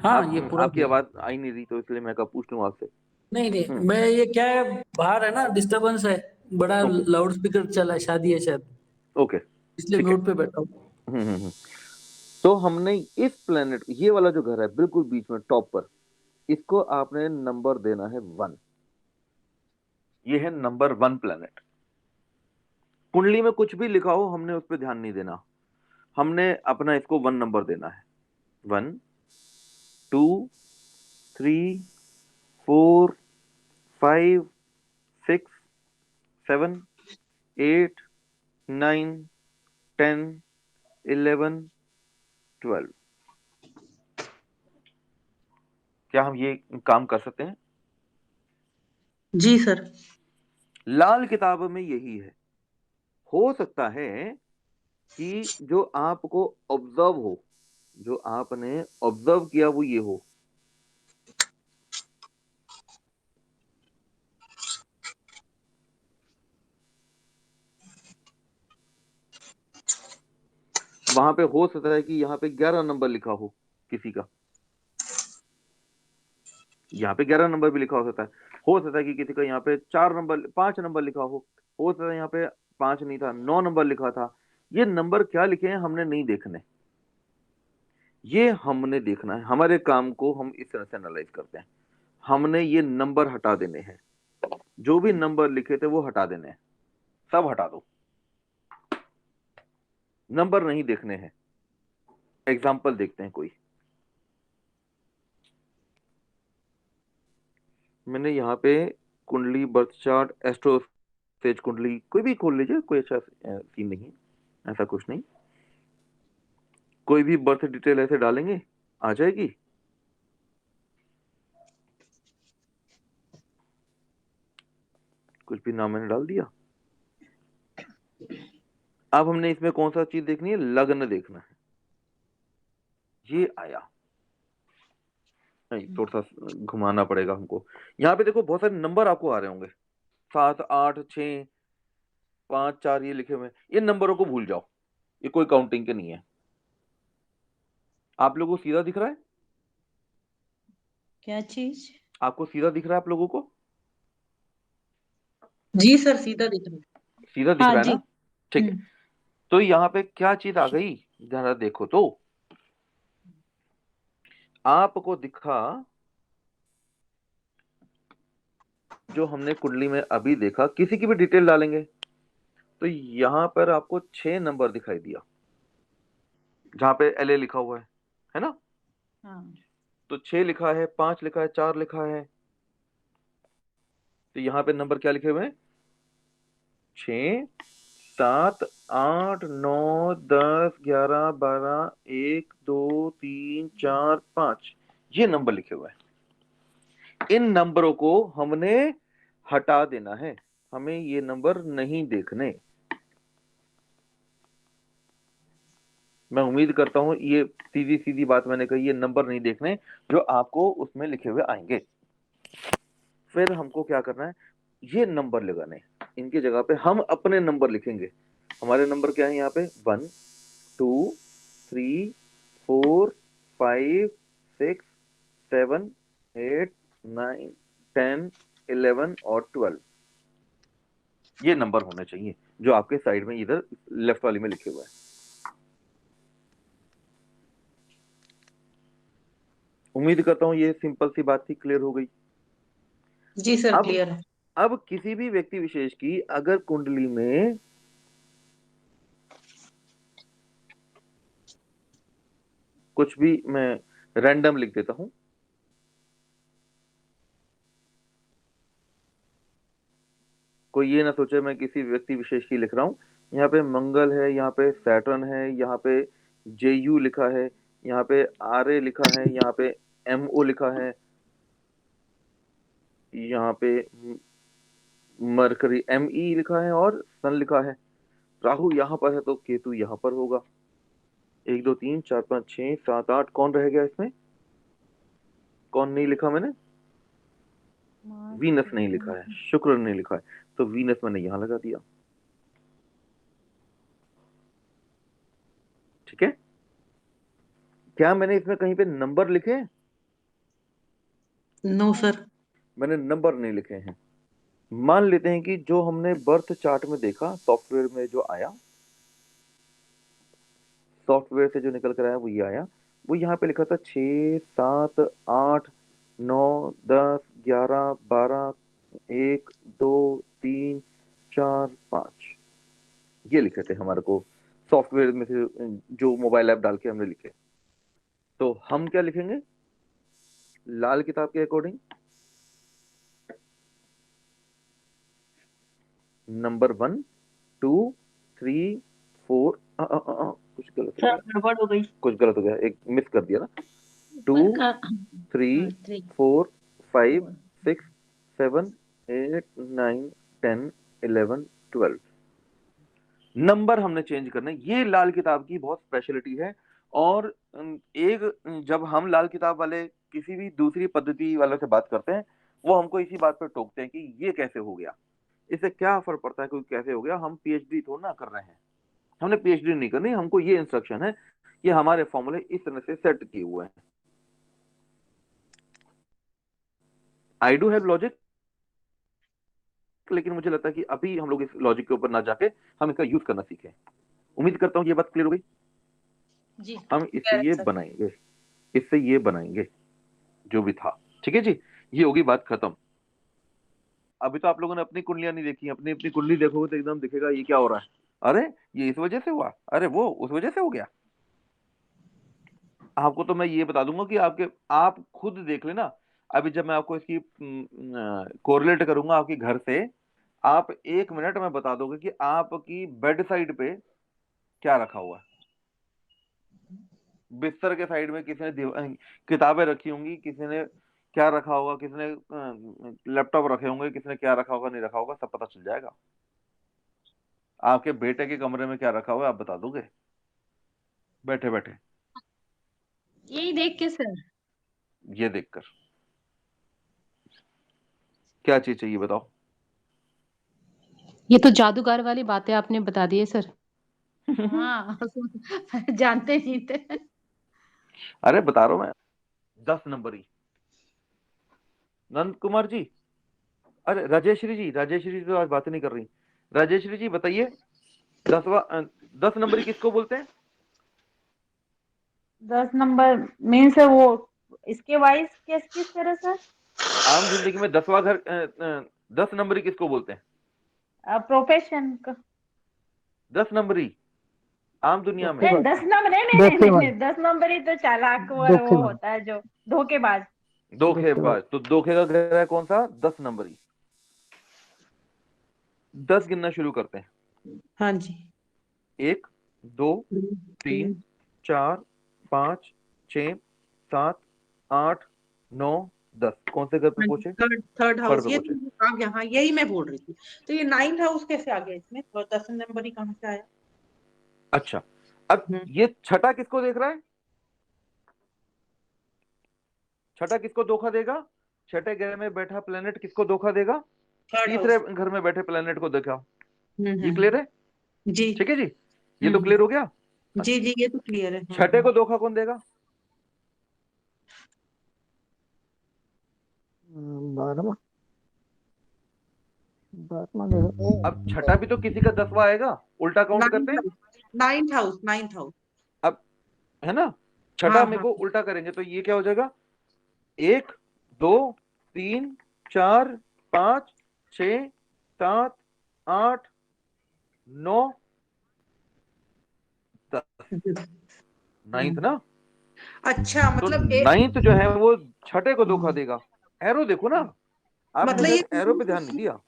हाँ, ये पूरा आपकी आवाज आई नहीं रही, तो इसलिए मैं कहा पूछ लूं आपसे। नहीं, मैं ये क्या है, बाहर है ना, डिस्टरबेंस है, बड़ा लाउड स्पीकर चला है, शादी है शायद, ओके, इसलिए म्यूट पे बैठा हूँ। तो हमने इस प्लेनेट, ये वाला जो घर है बिल्कुल बीच में टॉप पर, इसको आपने नंबर देना है 1। ये है नंबर 1 प्लैनेट। कुंडली में कुछ भी लिखा हो हमने उस पर ध्यान नहीं देना, हमने अपना इसको 1 नंबर देना है। 1 2 3 4 5 6 7 8 9 10 11 12। क्या हम ये काम कर सकते हैं? जी सर। लाल किताब में यही है। हो सकता है कि जो आपको ऑब्जर्व हो, जो आपने ऑब्जर्व किया वो ये हो। वहां पे हो सकता है कि यहाँ पे 11 नंबर लिखा हो किसी का, यहाँ पे 11 नंबर भी लिखा हो सकता है कि किसी का यहाँ पे 4 नंबर 5 नंबर लिखा हो सकता है यहाँ पे 5 नहीं था 9 नंबर लिखा था। ये नंबर क्या लिखे हैं हमने नहीं देखने, ये हमने देखना है। हमारे काम को हम इस तरह से एनालाइज करते हैं, हमने ये नंबर हटा देने हैं, जो भी नंबर लिखे थे वो हटा देने हैं, सब हटा दो, नंबर नहीं देखने हैं। एग्जाम्पल देखते हैं कोई। मैंने यहाँ पे कुंडली, बर्थ चार्ट, एस्ट्रो सेज कुंडली, कोई भी खोल लीजिए, कोई अच्छा सीन नहीं, ऐसा कुछ नहीं। कोई भी बर्थ डिटेल ऐसे डालेंगे आ जाएगी। कुछ भी नाम मैंने डाल दिया। अब हमने इसमें कौन सा चीज देखनी है? लग्न देखना है। ये आया, नहीं थोड़ा सा घुमाना पड़ेगा हमको। यहाँ पे देखो बहुत सारे नंबर आपको आ रहे होंगे, 7 8 6 5 4 ये लिखे हुए हैं। ये नंबरों को भूल जाओ, ये कोई काउंटिंग के नहीं है। आप लोगों को सीधा दिख रहा है? क्या चीज? आपको सीधा दिख रहा है आप लोगों को? जी सर, सीधा दिख रहा है। सीधा दिख हाँ रहा है जी। ना? ठीक है। तो यहाँ पे क्या चीज आ गई जरा देखो तो, आपको दिखा जो हमने कुंडली में अभी देखा, किसी की भी डिटेल डालेंगे तो यहाँ पर आपको 6 नंबर दिखाई दिया, जहां पे LA लिखा हुआ है ना? हाँ। तो 6 लिखा है, 5 लिखा है, 4 लिखा है, तो यहाँ पे नंबर क्या लिखे हुए हैं? 6 7 8 9 10 11 12 1 2 3 4 5, ये नंबर लिखे हुए हैं। इन नंबरों को हमने हटा देना है, हमें ये नंबर नहीं देखने। मैं उम्मीद करता हूं ये सीधी सीधी बात मैंने कही, ये नंबर नहीं देखने जो आपको उसमें लिखे हुए आएंगे। फिर हमको क्या करना है? ये नंबर लगाने, इनकी जगह पे हम अपने नंबर लिखेंगे। हमारे नंबर क्या है यहाँ पे? 1 2 3 4 5 6 7 8 9 10 11 और 12, ये नंबर होने चाहिए जो आपके साइड में इधर लेफ्ट वाली में लिखे हुए हैं। उम्मीद करता हूं ये सिंपल सी बात थी, क्लियर हो गई। जी सर, क्लियर है। अब किसी भी व्यक्ति विशेष की अगर कुंडली में कुछ भी, मैं रैंडम लिख देता हूं, कोई ये ना सोचे मैं किसी व्यक्ति विशेष की लिख रहा हूं। यहाँ पे मंगल है, यहाँ पे सैटर्न है, यहाँ पे JU लिखा है, यहाँ पे RA लिखा है, यहाँ पे MO लिखा है, यहाँ पे मरकरी ME लिखा है और सन लिखा है। राहु यहाँ पर है तो केतु यहाँ पर होगा। 1 2 3 4 5 6 7 8, कौन रह गया इसमें? कौन नहीं लिखा मैंने? वीनस नहीं लिखा है, शुक्र नहीं लिखा है, तो वीनस मैंने यहां लगा दिया। ठीक है? क्या मैंने इसमें कहीं पे नंबर लिखे हैं? No sir. मैंने नंबर नहीं लिखे हैं। मान लेते हैं कि जो हमने बर्थ चार्ट में देखा, सॉफ्टवेयर में जो आया, सॉफ्टवेयर से जो निकल कर आया वो ये आया। वो यहाँ पे लिखा था 6 7 8 9 10 11 12 1 2 3 4 5 ये लिखे थे हमारे को सॉफ्टवेयर में से, जो मोबाइल ऐप डाल के हमने लिखे। तो हम क्या लिखेंगे लाल किताब के अकॉर्डिंग? नंबर 1 2 3 4 कुछ गलत हो गया, गड़बड़ हो गई। कुछ गलत हो गया, एक मिस कर दिया ना। 2 3 4 5 6 7 8 9 10 11 12 नंबर हमने चेंज करने। ये लाल किताब की बहुत स्पेशलिटी है। और एक जब हम लाल किताब वाले किसी भी दूसरी पद्धति वालों से बात करते हैं, वो हमको इसी बात पर टोकते हैं कि ये कैसे हो गया, इससे क्या फर्क पड़ता है, कोई कैसे हो गया। हम पीएचडी थोड़ा ना कर रहे हैं, हमने पीएचडी नहीं करनी, हमको ये इंस्ट्रक्शन है कि हमारे फॉर्मूले इस तरह से सेट किए हुए हैं। आई डू हैव लॉजिक, लेकिन मुझे लगता है कि अभी हम लोग इस लॉजिक के ऊपर ना जाके हम इसका यूज करना सीखें। उम्मीद करता हूँ ये बात क्लियर हो गई। जी हम इससे ये बनाएंगे, इससे ये बनाएंगे जो भी था। ठीक है जी, ये होगी बात खत्म। अभी तो आप लोगों ने अपनी कुंडलियां नहीं देखी, अपनी अपनी कुंडली देखोगे तो एकदम दिखेगा ये क्या हो रहा है, अरे ये इस वजह से हुआ, अरे वो उस वजह से हो गया। आपको तो मैं ये बता दूंगा कि आप खुद देख लेना। अभी जब मैं आपको इसकी कोरिलेट करूंगा आपके घर से, आप 1 मिनट में बता दोगे कि आपकी बेड साइड पे क्या रखा हुआ है। बिस्तर के साइड में किसी ने किताबें रखी होंगी, किसी ने क्या रखा होगा, किसी ने लैपटॉप रखे होंगे, किसी ने क्या रखा होगा नहीं रखा होगा, सब पता चल जाएगा। आपके बेटे के कमरे में क्या रखा हुआ है आप बता दोगे बैठे बैठे, यही देख के सर। ये देखकर। क्या चीज चाहिए बताओ। ये तो जादूगर वाली बातें आपने बता दी है सर। हाँ जानते नहीं थे। अरे बता रहा हूं मैं, 10 नंबरी। नंद कुमार जी, अरे राजेश्वरी जी, राजेश्वरी जी तो आज बात नहीं कर रही। राजेश्वरी जी बताइए, 10 नंबरी किसको बोलते हैं? 10 नंबर मीन्स वो इसके वाइज किस तरह से? आम जिंदगी में 10वां घर 10 नंबरी किसको बोलते हैं? प्रोफेशन का 10 नंबरी आम दुनिया में। नहीं, 10 नंबर नहीं 10 नंबर ही तो चालाक वो होता है जो धोखेबाज। धोखेबाज, तो धोखे का घर है कौन सा? 10 नंबरी। 10 गिनना शुरू करते हैं। हाँ जी। 1 2 3 4 5 6 7 8 9 10। कौन से घर पे पूछे? थर्ड हाउस, पे ये पूछे। आ गया। हाँ यही मैं बोल रही थी। तो ये 9th हाउस कैसे आ गया इसमें, और 10 नंबर ही कहाँ से आया? अच्छा, अब ये छठा किसको देख रहा है? छठा किसको धोखा देगा? छठे घर में बैठा प्लेनेट किसको धोखा देगा? तीसरे घर में बैठे प्लेनेट को देखा। ये क्लियर है जी? ठीक है जी, ये तो क्लियर हो गया। जी जी, ये तो क्लियर है। छठे को धोखा कौन देगा? 12वां अब छठा भी तो किसी का 10वां आएगा, उल्टा काउंट करते हैं। 9th house. अब है ना, छठा मेरे को उल्टा करेंगे तो ये क्या हो जाएगा? 1 2 3 4 5 6 7 8 9 10। 9th ना। अच्छा, मतलब तो 9th जो है वो छठे को धोखा देगा। एरो देखो ना, आपने मतलब शायद एरो पे ध्यान नहीं दिया।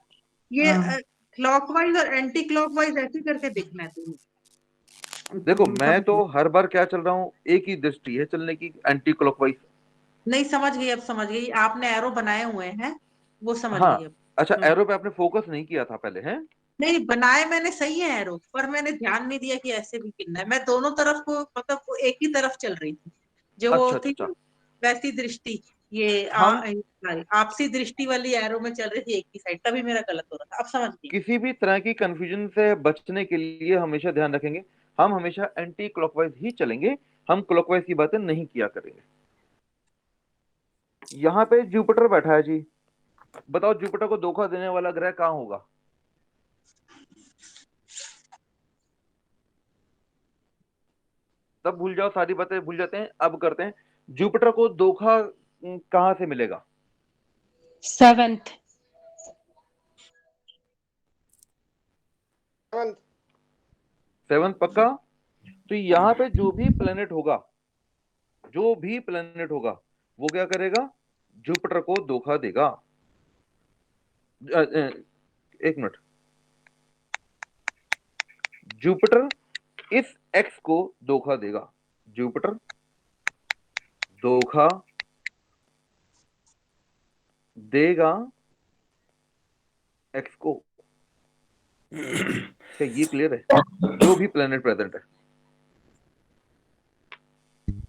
ये क्लॉकवाइज और एंटी क्लॉकवाइज ऐसे करके देखना है तुम्हें। देखो मैं तो हर बार क्या चल रहा हूँ, एक ही दृष्टि है चलने की, एंटी क्लॉकवाइज। नहीं समझ गई, अब समझ गई। आपने एरो बनाए हुए हैं, वो समझ हाँ गई अब। अच्छा, एरो पे आपने फोकस नहीं किया था पहले है? नहीं बनाए मैंने, सही है एरो, पर मैंने ध्यान नहीं दिया कि ऐसे भी गिनना है। मैं दोनों तरफ को, मतलब वो एक ही तरफ चल रही थी, जो वो अच्छा थी अच्छा, वैसी दृष्टि। ये आपसी दृष्टि वाली एरो में चल रही थी एक ही साइड, तभी मेरा गलत हो रहा था। अब समझ गई। किसी भी तरह की कंफ्यूजन से बचने के लिए हमेशा ध्यान रखेंगे, हम हमेशा एंटी क्लॉकवाइज ही चलेंगे, हम क्लॉकवाइज की बातें नहीं किया करेंगे। यहाँ पे जुपिटर बैठा है जी, बताओ जुपिटर को धोखा देने वाला ग्रह कहाँ होगा? तब भूल जाओ, सारी बातें भूल जाते हैं, अब करते हैं। जुपिटर को धोखा कहां से मिलेगा? 7th 7 पक्का। तो यहाँ पे जो भी प्लेनेट होगा वो क्या करेगा, जुपिटर को धोखा देगा। एक मिनट, जुपिटर इस एक्स को धोखा देगा, जुपिटर धोखा देगा एक्स को। क्या ये क्लियर है? जो भी प्लेनेट प्रेजेंट है,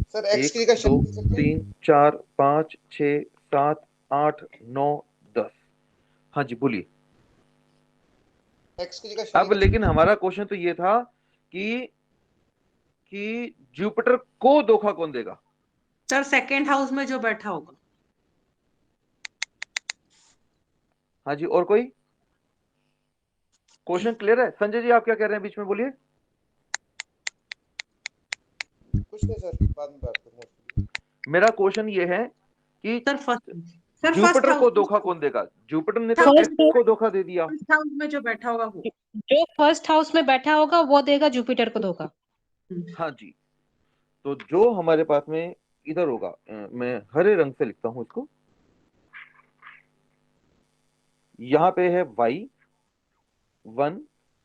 सर एक्स 1 का 2 3 4 5 6 7 8 9 10। हाँ जी बोलिए। एक्स की जगह अब लेकिन हमारा क्वेश्चन तो ये था कि जुपिटर को धोखा कौन देगा? सर सेकेंड हाउस में जो बैठा होगा। हाँ जी, और कोई क्वेश्चन क्लियर है? संजय जी आप क्या कह रहे हैं, बीच में बोलिए। कुछ नहीं सर, बाद में बात करूंगा। मेरा क्वेश्चन ये है कि सर जुपिटर को धोखा कौन देगा? जुपिटर ने तो एक्स को धोखा दे दिया। फर्स्ट हाउस में जो बैठा होगा वो, जो फर्स्ट हाउस में बैठा होगा वो देगा जुपिटर को धोखा। हाँ जी, तो जो हमारे पास में इधर होगा, मैं हरे रंग से लिखता हूं इसको, यहां पे है y 1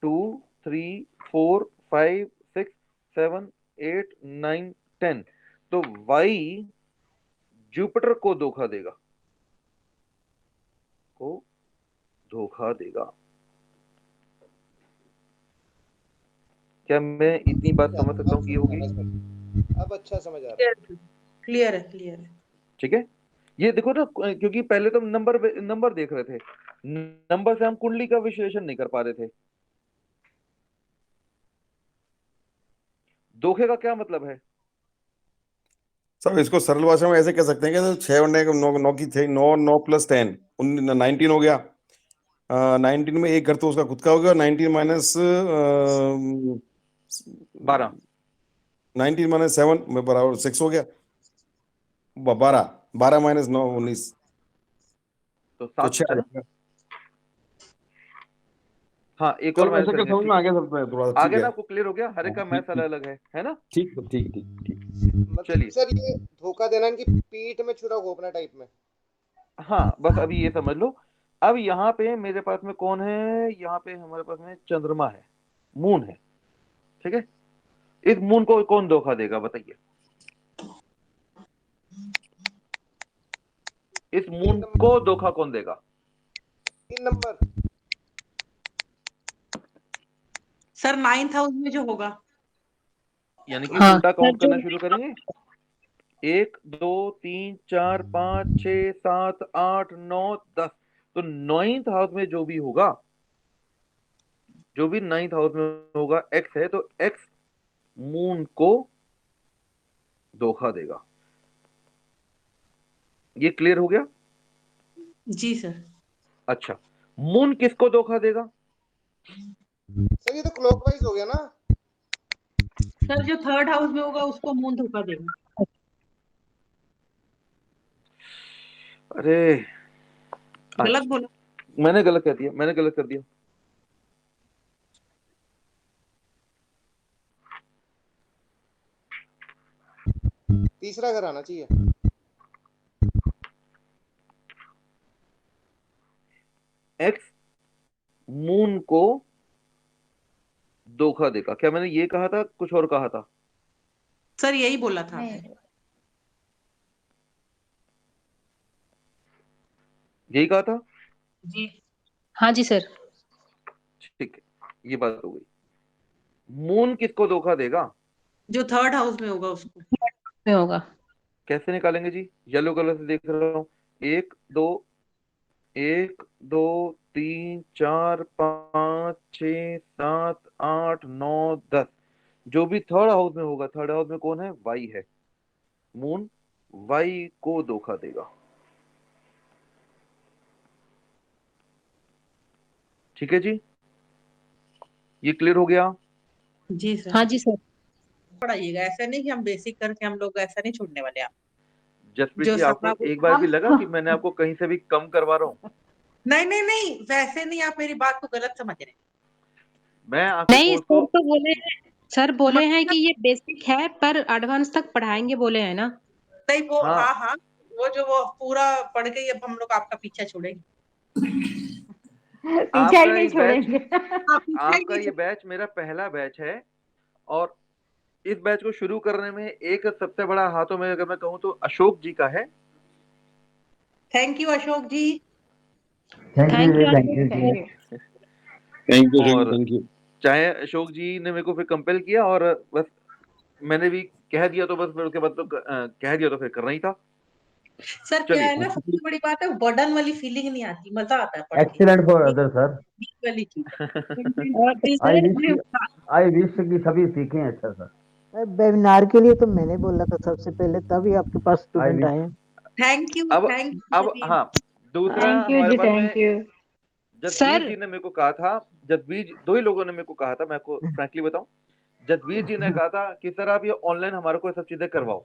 2 3 4 5 6 7 8 9 10। तो y जुपिटर को धोखा देगा, क्या मैं इतनी बात समझ सकता हूँ कि होगी? अब अच्छा समझ आ रहा है। क्लियर है। ठीक है, ये देखो ना, क्योंकि पहले तो नंबर देख रहे थे, नंबर से हम कुंडली का विश्लेषण नहीं कर पा रहे थे। धोखे का क्या मतलब है? सब इसको सरल भाषा में ऐसे कह सकते हैं कि 6 और 9 की थे, 9 प्लस 10 19 हो गया। 19 में एक घर तो उसका खुद का हो गया, 19 माइनस 12, 19 माइनस 7 में बराबर 6 हो गया। 12 माइनस 9 19, तो 7 तो 6 आ है ना? जाएगा। हाँ, एक चलो और मैच ऐसे क्या करेंगे। समझ में आ गया सब में थोड़ा, आगे ठीक ना है। आपको क्लियर हो गया, हर एक का मैथ अलग है ना? ठीक। मतलब चलिए। सर ये धोखा देना इनकी पीठ में छुरा घोंपना टाइप में। हाँ, बस अभी ये समझ लो। अब यहाँ पे मेरे पास में कौन है? यहाँ पे हमारे पास में चंद्रमा है, मून है, ठीक है। इस मून को कौन धोखा देगा बताइए? इस मून को धोखा कौन देगा? 3 नंबर सर 9th हाउस में जो होगा, यानी कि हाँ, उल्टा काउंट जो करना शुरू करेंगे। 1 2 3 4 5 6 7 8 9 10। तो 9th हाउस में जो भी होगा, जो भी 9th हाउस में होगा, एक्स है, तो एक्स मून को धोखा देगा। ये क्लियर हो गया? जी सर। अच्छा, मून किसको धोखा देगा? सर ये तो क्लॉकवाइज हो गया ना। सर जो 3rd हाउस में होगा उसको मून धोखा देगा। अरे गलत बोला। मैंने गलत कर दिया। तीसरा घर आना चाहिए। एक्स मून को धोखा देगा। क्या मैंने ये कहा था, कुछ और कहा था? सर यही बोला था। यही कहा था। जी हाँ जी सर। ठीक है, ये बात हो गई। मून किसको धोखा देगा? जो 3rd हाउस में होगा उसको। में होगा। कैसे निकालेंगे जी? येलो कलर से देख रहा हूं। 1 2 1 2 3 4 5 6 7 8 9 10। जो भी 3rd हाउस में होगा, 3rd हाउस में कौन है? वाई है। मून वाई को धोखा देगा। ठीक है जी, ये क्लियर हो गया? जी सर। हाँ जी सर। पढ़ाइएगा, ऐसा नहीं कि हम बेसिक करके हम लोग ऐसा नहीं छोड़ने वाले आप। जसप्रीत जो जी, आपको सपना एक बार भी लगा कि मैंने आपको कहीं से भी कम करवा रहा हूँ? नहीं, वैसे नहीं, आप मेरी बात को गलत समझ रहे हैं। मैं आपके नहीं कोर्स को सर, तो बोले हैं, सर बोले हैं कि ये बेसिक है पर एडवांस तक पढ़ाएंगे बोले हैं ना। नहीं वो हाँ हाँ हाँ वो पूरा पढ़ के अब हम लोग आपका पीछा छोड़ेंगे। पीछा ही आपका नहीं ये बैच छोड़ेंगे। हाँ, पीछा ही आपका नहीं ये बैच मेरा पहला बैच है, और इस बैच को शुरू करने में एक सबसे बड़ा हाथों में अगर मैं कहूँ तो अशोक जी का है। Thank you Ashok ji. Thank you thank you thank you. Thank you और थैंक यू। चाहे अशोक जी ने मेरे को फिर कंपेल किया और बस मैंने भी कह दिया, तो बस फिर उसके बाद तो कह दिया तो फिर करना ही था। सर क्या है ना, सबसे बड़ी बात है बर्डन वाली फीलिंग नहीं आती, मजा आता है पढ़ के। Excellent for other sir. ये वाली चीज है। आई सर विश कि सभी सीखें अच्छा सर। वेबिनार के लिए तो मैंने बोला था सबसे पहले, तभी आपके पास आई स्टूडेंट विश आए हैं। थैंक यू अब सलीम। हाँ, दूसरा थैंक यू हमारे जी पास में थैंक यू। जसवीर सर जी ने मेरे को कहा था, जसवीर दो ही लोगों ने मेरे को कहा था, मैं आपको फ्रैंकली बताऊं, जसवीर जी ने कहा था कि सर आप ये ऑनलाइन हमारे को सब चीजें करवाओ।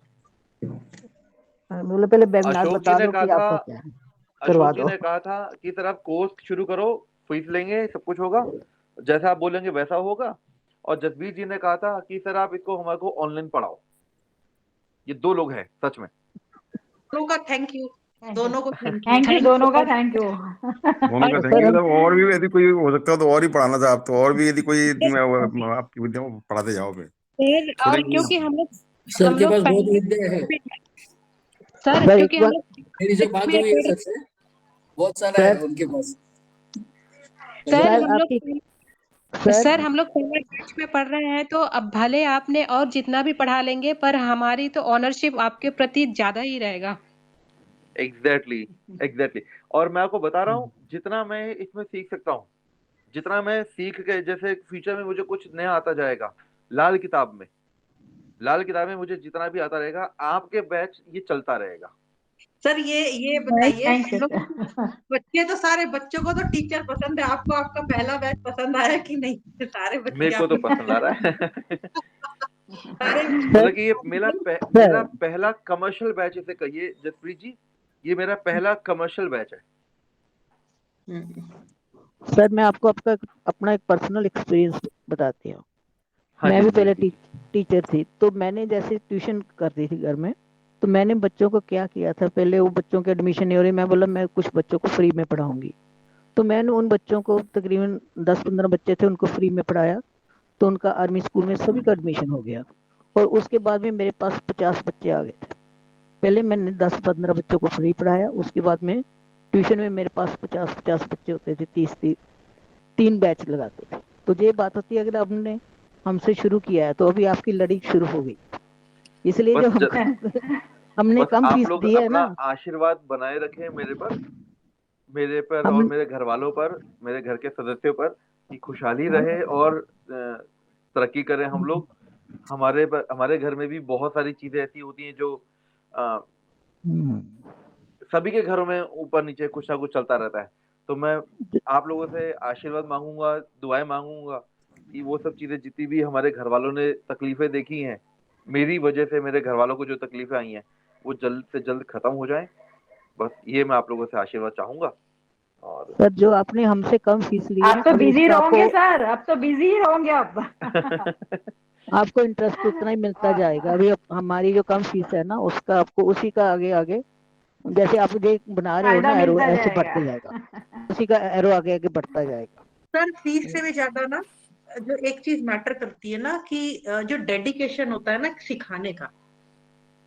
बोले पहले वेबिनार अशोक जी बता ने दो कहा कि था आपका क्या है, करवा अशोक जी दो। ने कहा था कि सर आप कोर्स शुरू करो, फीस लेंगे, सब कुछ होगा, जैसा आप बोलेंगे वैसा होगा। और जसवीर जी ने कहा था कि सर आप इसको हमारे को ऑनलाइन पढ़ाओ। ये दो लोग हैं सच में। दोनों का थैंक यू, दोनों को थैंक यू। थैंक यू दोनों का थैंक यू। दोनों का तो थैंक सर यू। हम और भी यदि कोई हो सकता है तो और ही पढ़ाना था आप, तो और भी यदि कोई आपकी विद्या को पढ़ाते जाओ फिर, सर और छोड़ेंगे क्योंकि नहीं। सर के पास बहुत पहले विद्या है। सर सर एक क्योंकि हम बार लोग मेरी जो बात हुई है सर से, बहुत सारा है सर उनके पास। सर सर हम लोग आपकी सर हम लोग पहले बैच में पढ़ रहे हैं, तो अब भले आपने और जितना भी पढ़ा लेंगे पर हमारी तो ऑनरशिप आपके प्रति ज्यादा ही रहेगा। एग्जैक्टली। और मैं आपको बता रहा हूँ, जितना मैं इसमें सीख सकता हूँ, जितना मैं सीख के, जैसे फ्यूचर में मुझे कुछ नया आता जाएगा, लाल किताब में मुझे जितना भी आता रहेगा, आपके बैच ये चलता रहेगा। सर ये बताइए, थैंक हम यू लोग सर। बच्चे तो सारे बच्चों को तो टीचर पसंद है, आपको आपका पहला बैच पसंद आया कि नहीं? सारे बच्चे मेरे को तो आपको पसंद आ रहा है। सारे मतलब कि ये मेरा सर पहला कमर्शियल बैच इसे कहिए जसप्रीत जी, ये मेरा पहला कमर्शियल बैच है। सर मैं आपको आपका अपना एक पर्सनल एक्सपीरियंस बताती हूँ। हाँ मैं जी भी पहले बिल्कुल। टीचर थी, तो मैंने जैसे ट्यूशन करती थी घर में, तो मैंने बच्चों को क्या किया था, पहले वो बच्चों के एडमिशन नहीं हो रही, मैं बोला मैं कुछ बच्चों को फ्री में पढ़ाऊंगी। तो मैंने उन बच्चों को तकरीबन 10-15 बच्चे थे, उनको फ्री में पढ़ाया, तो उनका आर्मी स्कूल में सभी का एडमिशन हो गया। और उसके बाद में मेरे पास 50 बच्चे आ गए थे। पहले मैंने 10-15 बच्चों को फ्री पढ़ाया, उसके बाद में ट्यूशन में मेरे पास 50-50 बच्चे होते थे, 30 3 बैच लगाते थे। तो ये बात होती है, अगर आपने हमसे शुरू किया है तो अभी आपकी लड़ी शुरू हो गई, इसलिए जो हमने बस कम आप फीस लोग दी है अपना ना, आशीर्वाद बनाए रखें मेरे पर और हम मेरे घर वालों पर, मेरे घर के सदस्यों पर, कि खुशहाली रहे और तरक्की करें हम लोग। हमारे घर में भी बहुत सारी चीजें ऐसी होती हैं जो सभी के घरों में ऊपर नीचे कुछ ना कुछ चलता रहता है। तो मैं आप लोगों से आशीर्वाद मांगूंगा, दुआएं मांगूंगा कि वो सब चीजें जितनी भी हमारे घर वालों ने तकलीफें देखी हैं, मेरी वजह से मेरे घर वालों को जो तकलीफें आई हैं, वो जल्द से जल्द खत्म हो जाएं। बस ये मैं आप लोगों से आशीर्वाद चाहूंगा। और सर जो आपने हमसे कम फीस ली है, आप तो अभी बिजी उसका रहोगे आपको सर, अब तो बिजी रहोगे आप। आपको इंटरेस्ट उतना ही मिलता जाएगा। अभी हमारी जो कम फीस है ना, उसका आपको उसी का आगे आगे, जैसे आप जो बना रहे हो फायदा ना एरो, मिलता ऐसे जाएगा। बढ़ते जाएगा, उसी का एरो आगे आगे बढ़ता जाएगा। सर फीस से भी ज्यादा ना, जो एक चीज मैटर करती है ना कि जो डेडिकेशन होता है ना सिखाने का,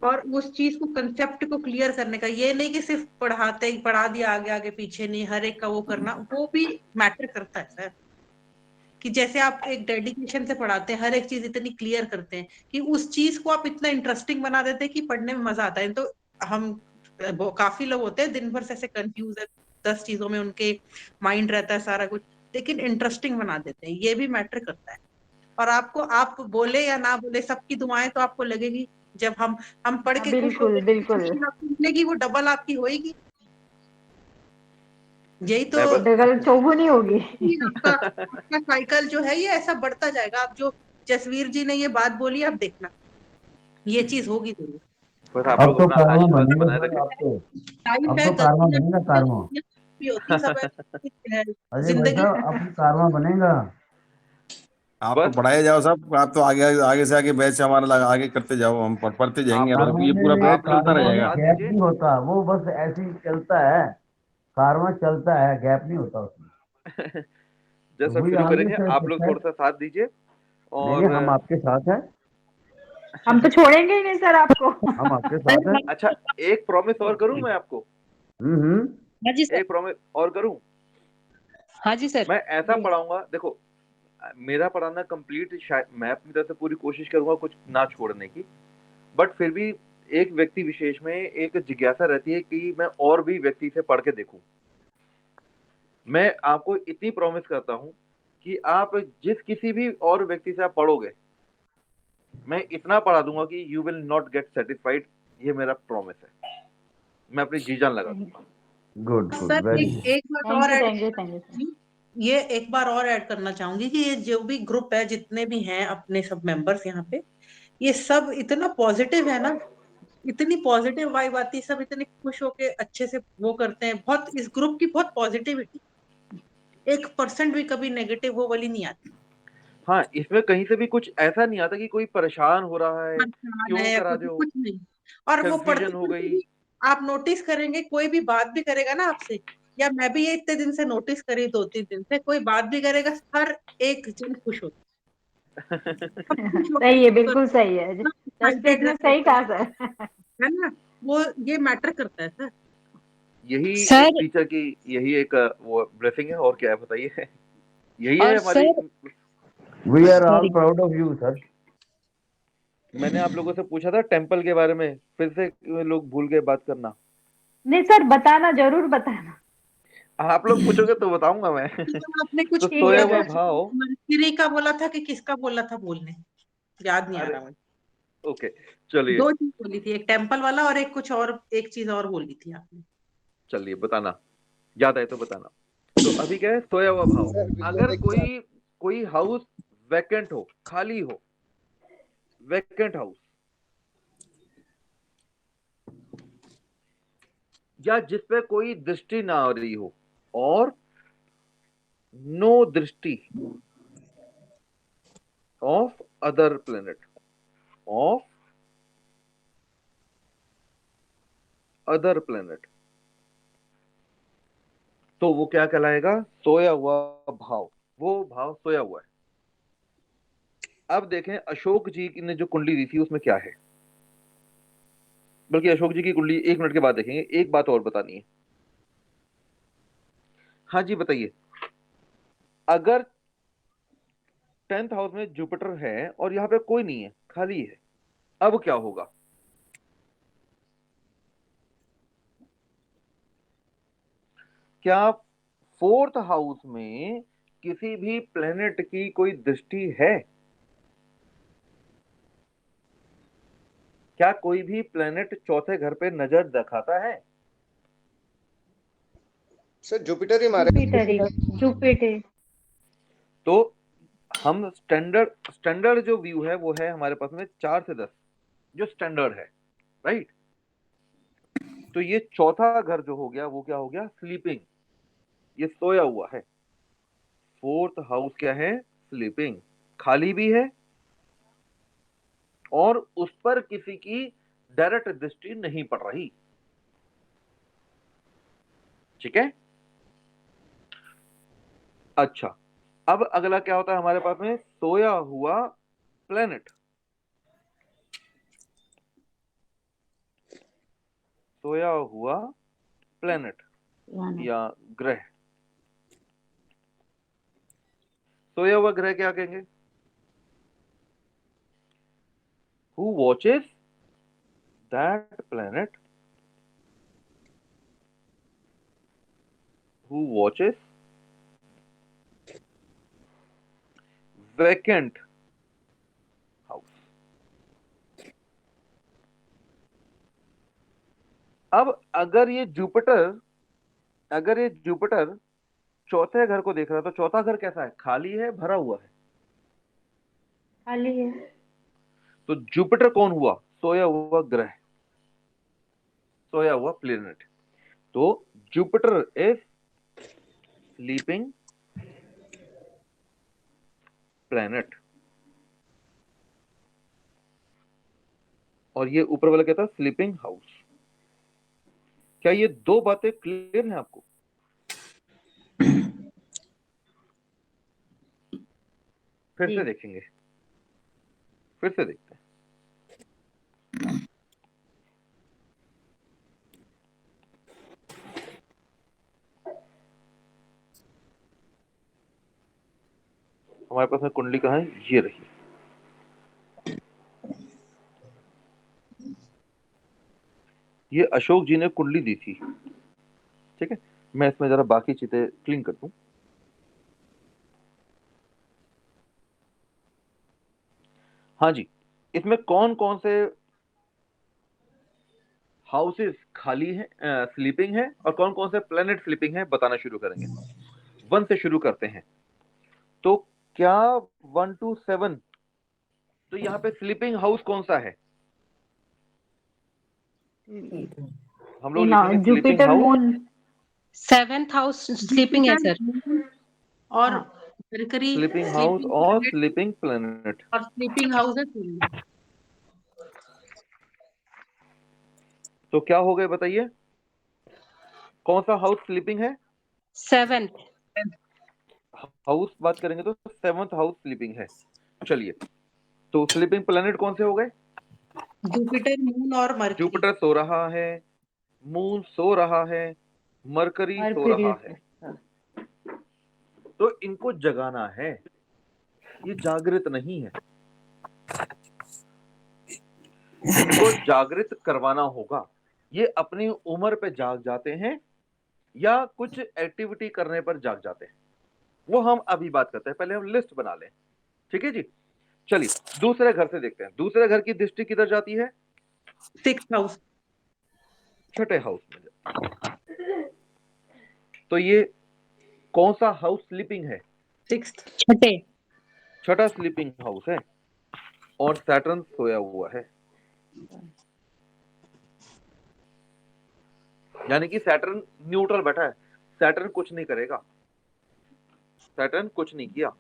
और उस चीज को कंसेप्ट को क्लियर करने का, ये नहीं कि सिर्फ पढ़ा दिया आगे आगे पीछे नहीं, हर एक का वो करना, वो भी मैटर करता है सर। कि जैसे आप एक डेडिकेशन से पढ़ाते हैं, हर एक चीज इतनी क्लियर करते हैं कि उस चीज को आप इतना इंटरेस्टिंग बना देते हैं कि पढ़ने में मजा आता है। तो हम काफी लोग होते हैं दिन भर से ऐसे कंफ्यूज है, 10 चीजों में उनके माइंड रहता है सारा कुछ, लेकिन इंटरेस्टिंग बना देते हैं, ये भी मैटर करता है। और आपको, आप बोले या ना बोले, सबकी दुआएं तो आपको लगेगी। जब हम पढ़ के खुश हो बिल्कुल गए, बिल्कुल। खुशी आपको मिलेगी, वो डबल आपकी होएगी। यही तो मैं बस डबल चौगुनी होगी। आपका आपका साइकिल जो है ये ऐसा बढ़ता जाएगा। आप जो जसवीर जी ने ये बात बोली, आप देखना ये चीज होगी जरूर। बस आप अब लोग तो अपना कारमा आशीर्वाद बनेगा बनाए सर रखें। आपके, टाइम अब है, तो कारमा बनेगा कारमा। भी होती सब है अजय भाई जिंदगी साहब अब कारमा बनेगा। आप बस तो पढ़ाए जाओ सब, आप तो आगे आगे से आगे बैच हमारा आगे करते जाओ, हम पढ़ते जाएंगे, आप तो लोग ये पूरा बैच आप लोग चलता मेरा रहेगा। साथ गैप दीजिए। नहीं होता, वो बस ऐसे ही चलता है, कारवां चलता है, गैप नहीं होता उसमें। जस्ट अब वी शुरू आर करेंगे, आप लोग सर, थोड़ा सा साथ दीजिए। नहीं और नहीं, हम आपके साथ हैं, हम तो छोड़ेंगे ही नहीं सर आपको। हम आपके साथ हैं। अच्छा, एक प्रॉमिस और करूं मैं आपको, हम्म। हाँ जी सर। एक प्रॉमिस और करूं। हाँ जी सर। मैं ऐसा पढ़ाऊंगा, देखो मेरा पढ़ाना कंप्लीट, शायद मैं अपनी तरफ से पूरी कोशिश करूंगा कुछ ना छोड़ने की, बट फिर भी एक व्यक्ति विशेष में एक जिज्ञासा रहती है कि मैं और भी व्यक्ति से पढ़ के देखूं। मैं आपको इतनी प्रॉमिस करता हूं कि आप जिस किसी भी और व्यक्ति से आप पढ़ोगे, मैं इतना पढ़ा दूंगा कि you will not gate satisfied. ये मेरा प्रॉमिस है, मैं अपनी जी जान लगा दूंगा। गुड गुड, सर वेरी एक बात थैंक और you add thank you thank you. ये एक बार और ऐड करना चाहूंगी कि ये जो भी ग्रुप है, जितने भी हैं अपने सब मेंबर्स यहाँ पे, ये सब इतना पॉजिटिव है ना, इतनी पॉजिटिव वाइब आती है, सब इतने खुश होके अच्छे से वो करते हैं, बहुत इस ग्रुप की बहुत पॉजिटिविटी, 1% भी कभी नेगेटिव वो वाली नहीं आती। हाँ, इसमें कहीं से भी कुछ ऐसा नहीं आता कि कोई परेशान हो रहा है, परेशान क्यों है या करा कुछ दो, कुछ नहीं। और वो पढ़ते कंफ्यूजन हो पढ़ते गई। भी आप नोटिस करेंगे, कोई भी बात भी करेगा ना आपसे, या मैं भी ये इतने दिन से नोटिस करी, 2-3 दिन से कोई बात भी करेगा, हर एक जन खुश होता है, सब खुश होके सही है, बिल्कुल सही है, जसप्रीत एक्साइटेड ने रहते सही हैं, कहा सर। है ना, वो ये मैटर करता है सर। यही सर एक टीचर की यही एक वो ब्लेसिंग है, और क्या है बताइए। यही है और हमारी। Sir we are all sorry proud of you sir. मैंने आप लोगों से पूछा था टेम्पल के बारे में, फिर से लोग भूल गए बात करना। नहीं सर, बताना जरूर बताना। आप लोग पूछोगे तो बताऊंगा मैं। आपने कुछ तो ठीक सोया है हुआ सर। भाव। मर्क्यूरी का बोला था कि किसका बोला था बोलने, याद नहीं आ अरे रहा मुझे। ओके, चलिए 2 चीज बोली थी, एक टेम्पल वाला और एक कुछ और, एक चीज और बोली थी आपने। चलिए बताना, याद आए तो बताना। तो अभी क्या है, सोया हुआ भाव। सर अगर बिल्कुल कोई कोई हाउस वैकेंट हो, खाली हो, वैकेंट हाउस, या जिसपे कोई दृष्टि ना आ रही हो, और नो दृष्टि of other planet, of other planet, तो वो क्या कहलाएगा, सोया हुआ भाव। वो भाव सोया हुआ है। अब देखें अशोक जी ने जो कुंडली दी थी उसमें क्या है, बल्कि अशोक जी की कुंडली 1 मिनट के बाद देखेंगे। एक बात और बतानी है। हाँ जी बताइए, अगर 10th हाउस में जुपिटर है और यहाँ पे कोई नहीं है, खाली है, अब क्या होगा। क्या 4th हाउस में किसी भी प्लेनेट की कोई दृष्टि है? क्या कोई भी प्लेनेट चौथे घर पे नजर दिखाता है? सर जुपिटर ही मारे। जुपिटर। तो हम स्टैंडर्ड जो व्यू है वो है हमारे पास में 4 से 10, जो स्टैंडर्ड है, राइट। तो ये चौथा घर जो हो गया वो क्या हो गया, स्लीपिंग, ये सोया हुआ है। 4th हाउस क्या है, स्लीपिंग, खाली भी है, और उस पर किसी की डायरेक्ट दृष्टि नहीं पड़ रही। ठीक है। अच्छा, अब अगला क्या होता है हमारे पास में, सोया हुआ प्लेनेट, सोया हुआ प्लेनेट या ग्रह। सोया हुआ ग्रह क्या कहेंगे, who watches that planet, who watches vacant house। अब अगर ये जुपिटर चौथे घर को देख रहा है, तो चौथा घर कैसा है, खाली है, भरा हुआ है। खाली है। तो जुपिटर कौन हुआ, सोया हुआ ग्रह, सोया हुआ प्लेनेट। तो जुपिटर इज स्लीपिंग प्लैनेट, और ये ऊपर वाला क्या था, स्लीपिंग हाउस। क्या ये दो बातें क्लियर हैं आपको? फिर से देखेंगे, फिर से देखते हैं। हमारे पास में कुंडली कहाँ है, ये रही। ये अशोक जी ने कुंडली दी थी, ठीक है। मैं इसमें जरा बाकी चीजें क्लीन कर दूं। हाँ जी, इसमें कौन कौन से हाउसेस खाली हैं, स्लीपिंग है, और कौन कौन से प्लेनेट स्लीपिंग है, बताना शुरू करेंगे। 1 से शुरू करते हैं। तो क्या 1 to 7, तो यहाँ पे स्लीपिंग हाउस कौन सा है? हम लोग लिखेंगे sleeping Jupiter house. Moon 7th house sleeping है सर। और हाँ। मरकरी स्लीपिंग हाउस और स्लीपिंग प्लेनेट। और स्लीपिंग हाउस है सूर्य। तो क्या हो गए बताइए, कौन सा हाउस स्लीपिंग है? 7th। हाउस बात करेंगे तो 7th हाउस स्लीपिंग है। चलिए, तो स्लीपिंग प्लेनेट कौन से हो गए? जुपिटर, मून और मरकरी। जुपिटर सो रहा है, मून सो रहा है, मरकरी सो रहा है। तो इनको जगाना है, ये जागृत नहीं है, इनको जागृत करवाना होगा। ये अपनी उम्र पे जाग जाते हैं या कुछ एक्टिविटी करने पर जाग जाते हैं, वो हम अभी बात करते हैं। पहले हम लिस्ट बना लें, ठीक है जी। चलिए दूसरे घर से देखते हैं। दूसरे घर की दृष्टि किधर जाती है? 6th house. छठे हाउस में। तो ये कौन सा हाउस स्लीपिंग है? 6th। छठा स्लीपिंग हाउस है, और सैटर्न सोया हुआ है। यानी कि सैटर्न न्यूट्रल बैठा है, सैटर्न कुछ नहीं करेगा, सैटर्न कुछ नहीं किया।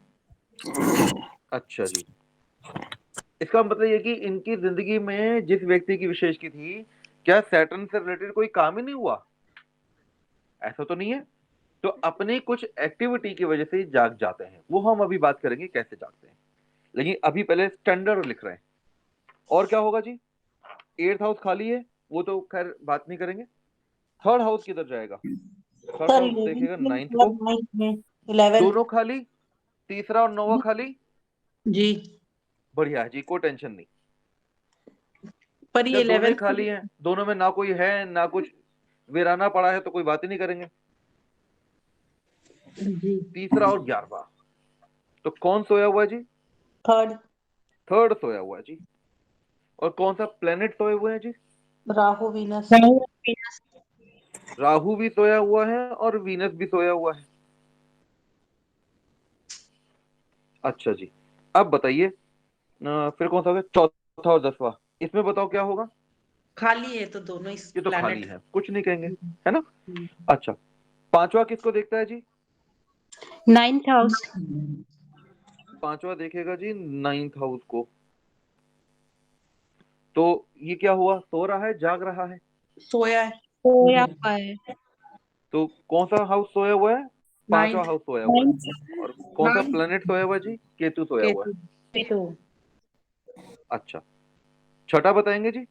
अच्छा जी, इसका मतलब ये कि इनकी जिंदगी में जिस व्यक्ति की विशेष की थी, क्या सैटर्न से रिलेटेड कोई काम ही नहीं हुआ? ऐसा तो नहीं है। तो अपनी कुछ एक्टिविटी की वजह से जाग जाते हैं, वो हम अभी बात करेंगे कैसे जागते हैं, लेकिन अभी पहले स्टैंडर्ड लिख रहे हैं। और क्या होगा जी? 8th हाउस खाली है, वो तो खैर बात नहीं करेंगे। 3rd हाउस किधर जाएगा? 3rd हाउस देखेगा 9th को, 11th। दोनों खाली, तीसरा और 9वां खाली जी। बढ़िया है जी, कोई टेंशन नहीं। पर ये जब दोनों ही 11th खाली हैं, दोनों में ना कोई है ना कुछ वीराना पड़ा है, तो कोई बात ही नहीं करेंगे। जी। तीसरा और 11वां, तो कौन सोया हुआ है जी? 3rd सोया हुआ है जी। और कौन सा प्लेनेट सोए हुए हैं जी? राहु, वीनस। राहु भी सोया हुआ है और वीनस भी सोया हुआ है। अच्छा जी, अब बताइए फिर कौन सा हो गया? चौथा और 10वां, इसमें बताओ क्या होगा? खाली है तो दोनों इस ये तो खाली प्लैनेट। है, कुछ नहीं कहेंगे, है ना। अच्छा, 5वां किसको देखता है जी? 9th house. 5वां देखेगा जी 9th हाउस को। तो ये क्या हुआ, सो रहा है जाग रहा है? सोया है। सोया हुआ है। तो कौन सा हाउस सोया हुआ है? 5वां 9th। हाउस सोया हुआ है। और कौन सा प्लेनेट सोया हुआ है जी? केतु सोया हुआ है। केतु। अच्छा, छठा बताएंगे जी?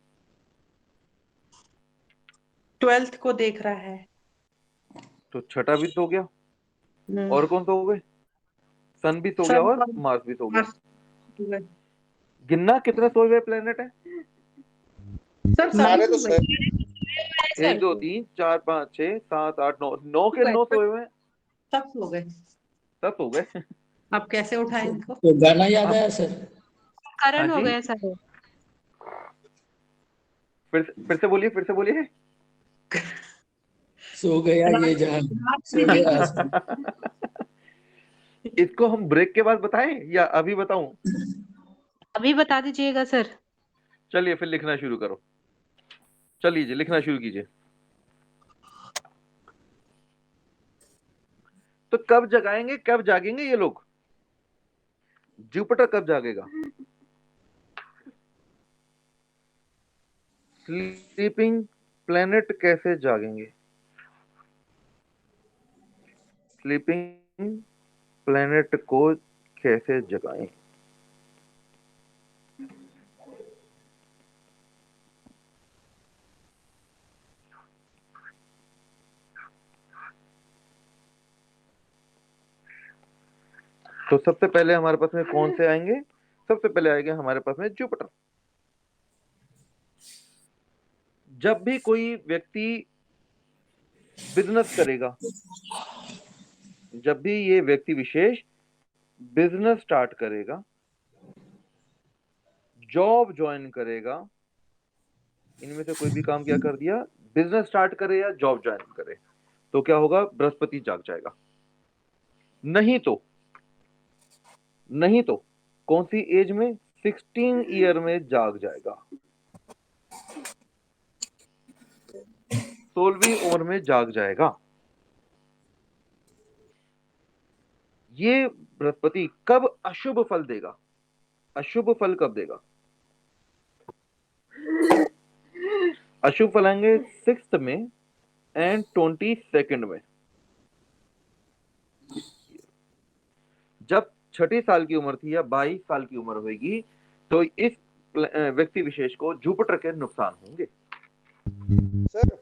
12th को देख रहा है। तो छठा भी सो गया, और कौन सो गए? सन भी सो गया और मार्स भी सो गया। गिनना कितने सोए हुए प्लेनेट है? सर हमारे तो 1 2 3 4 5 6 7 8 9, 9 के 9 सोए हुए हैं। सब सो गए। सब सो गए। आप कैसे उठाए इनको? तो गाना याद आया सर? करण हाँ हो जी? गया सर। फिर से बोलिए, फिर से बोलिए। सो गया ये जहां, सो गया आसमान। इसको हम ब्रेक के बाद बताएं या अभी बताऊं? अभी बता दीजिएगा सर। चलिए फिर लिखना शुरू करो। चलिए जी, लिखना शुरू कीजिए। तो कब जगाएंगे, कब जागेंगे ये लोग? जुपिटर कब जागेगा? स्लीपिंग प्लेनेट कैसे जागेंगे? स्लीपिंग प्लेनेट को कैसे जगाएं? तो सबसे पहले हमारे पास में कौन से आएंगे? सबसे पहले आएंगे हमारे पास में जुपिटर। जब भी कोई व्यक्ति बिजनेस करेगा, जब भी ये व्यक्ति विशेष बिजनेस स्टार्ट करेगा, जॉब ज्वाइन करेगा, इनमें से कोई भी काम क्या कर दिया, बिजनेस स्टार्ट करे या जॉब ज्वाइन करे, तो क्या होगा? बृहस्पति जाग जाएगा। नहीं तो कौन सी एज में? 16 ईयर में जाग जाएगा, 16वीं उम्र में जाग जाएगा। ये बृहस्पति कब अशुभ फल देगा? अशुभ फल कब देगा? अशुभ फल आएंगे 6th में एंड 22nd में। जब 6 साल की उम्र थी या 22 साल की उम्र होगी, तो इस व्यक्ति विशेष को जुपिटर के नुकसान होंगे। सर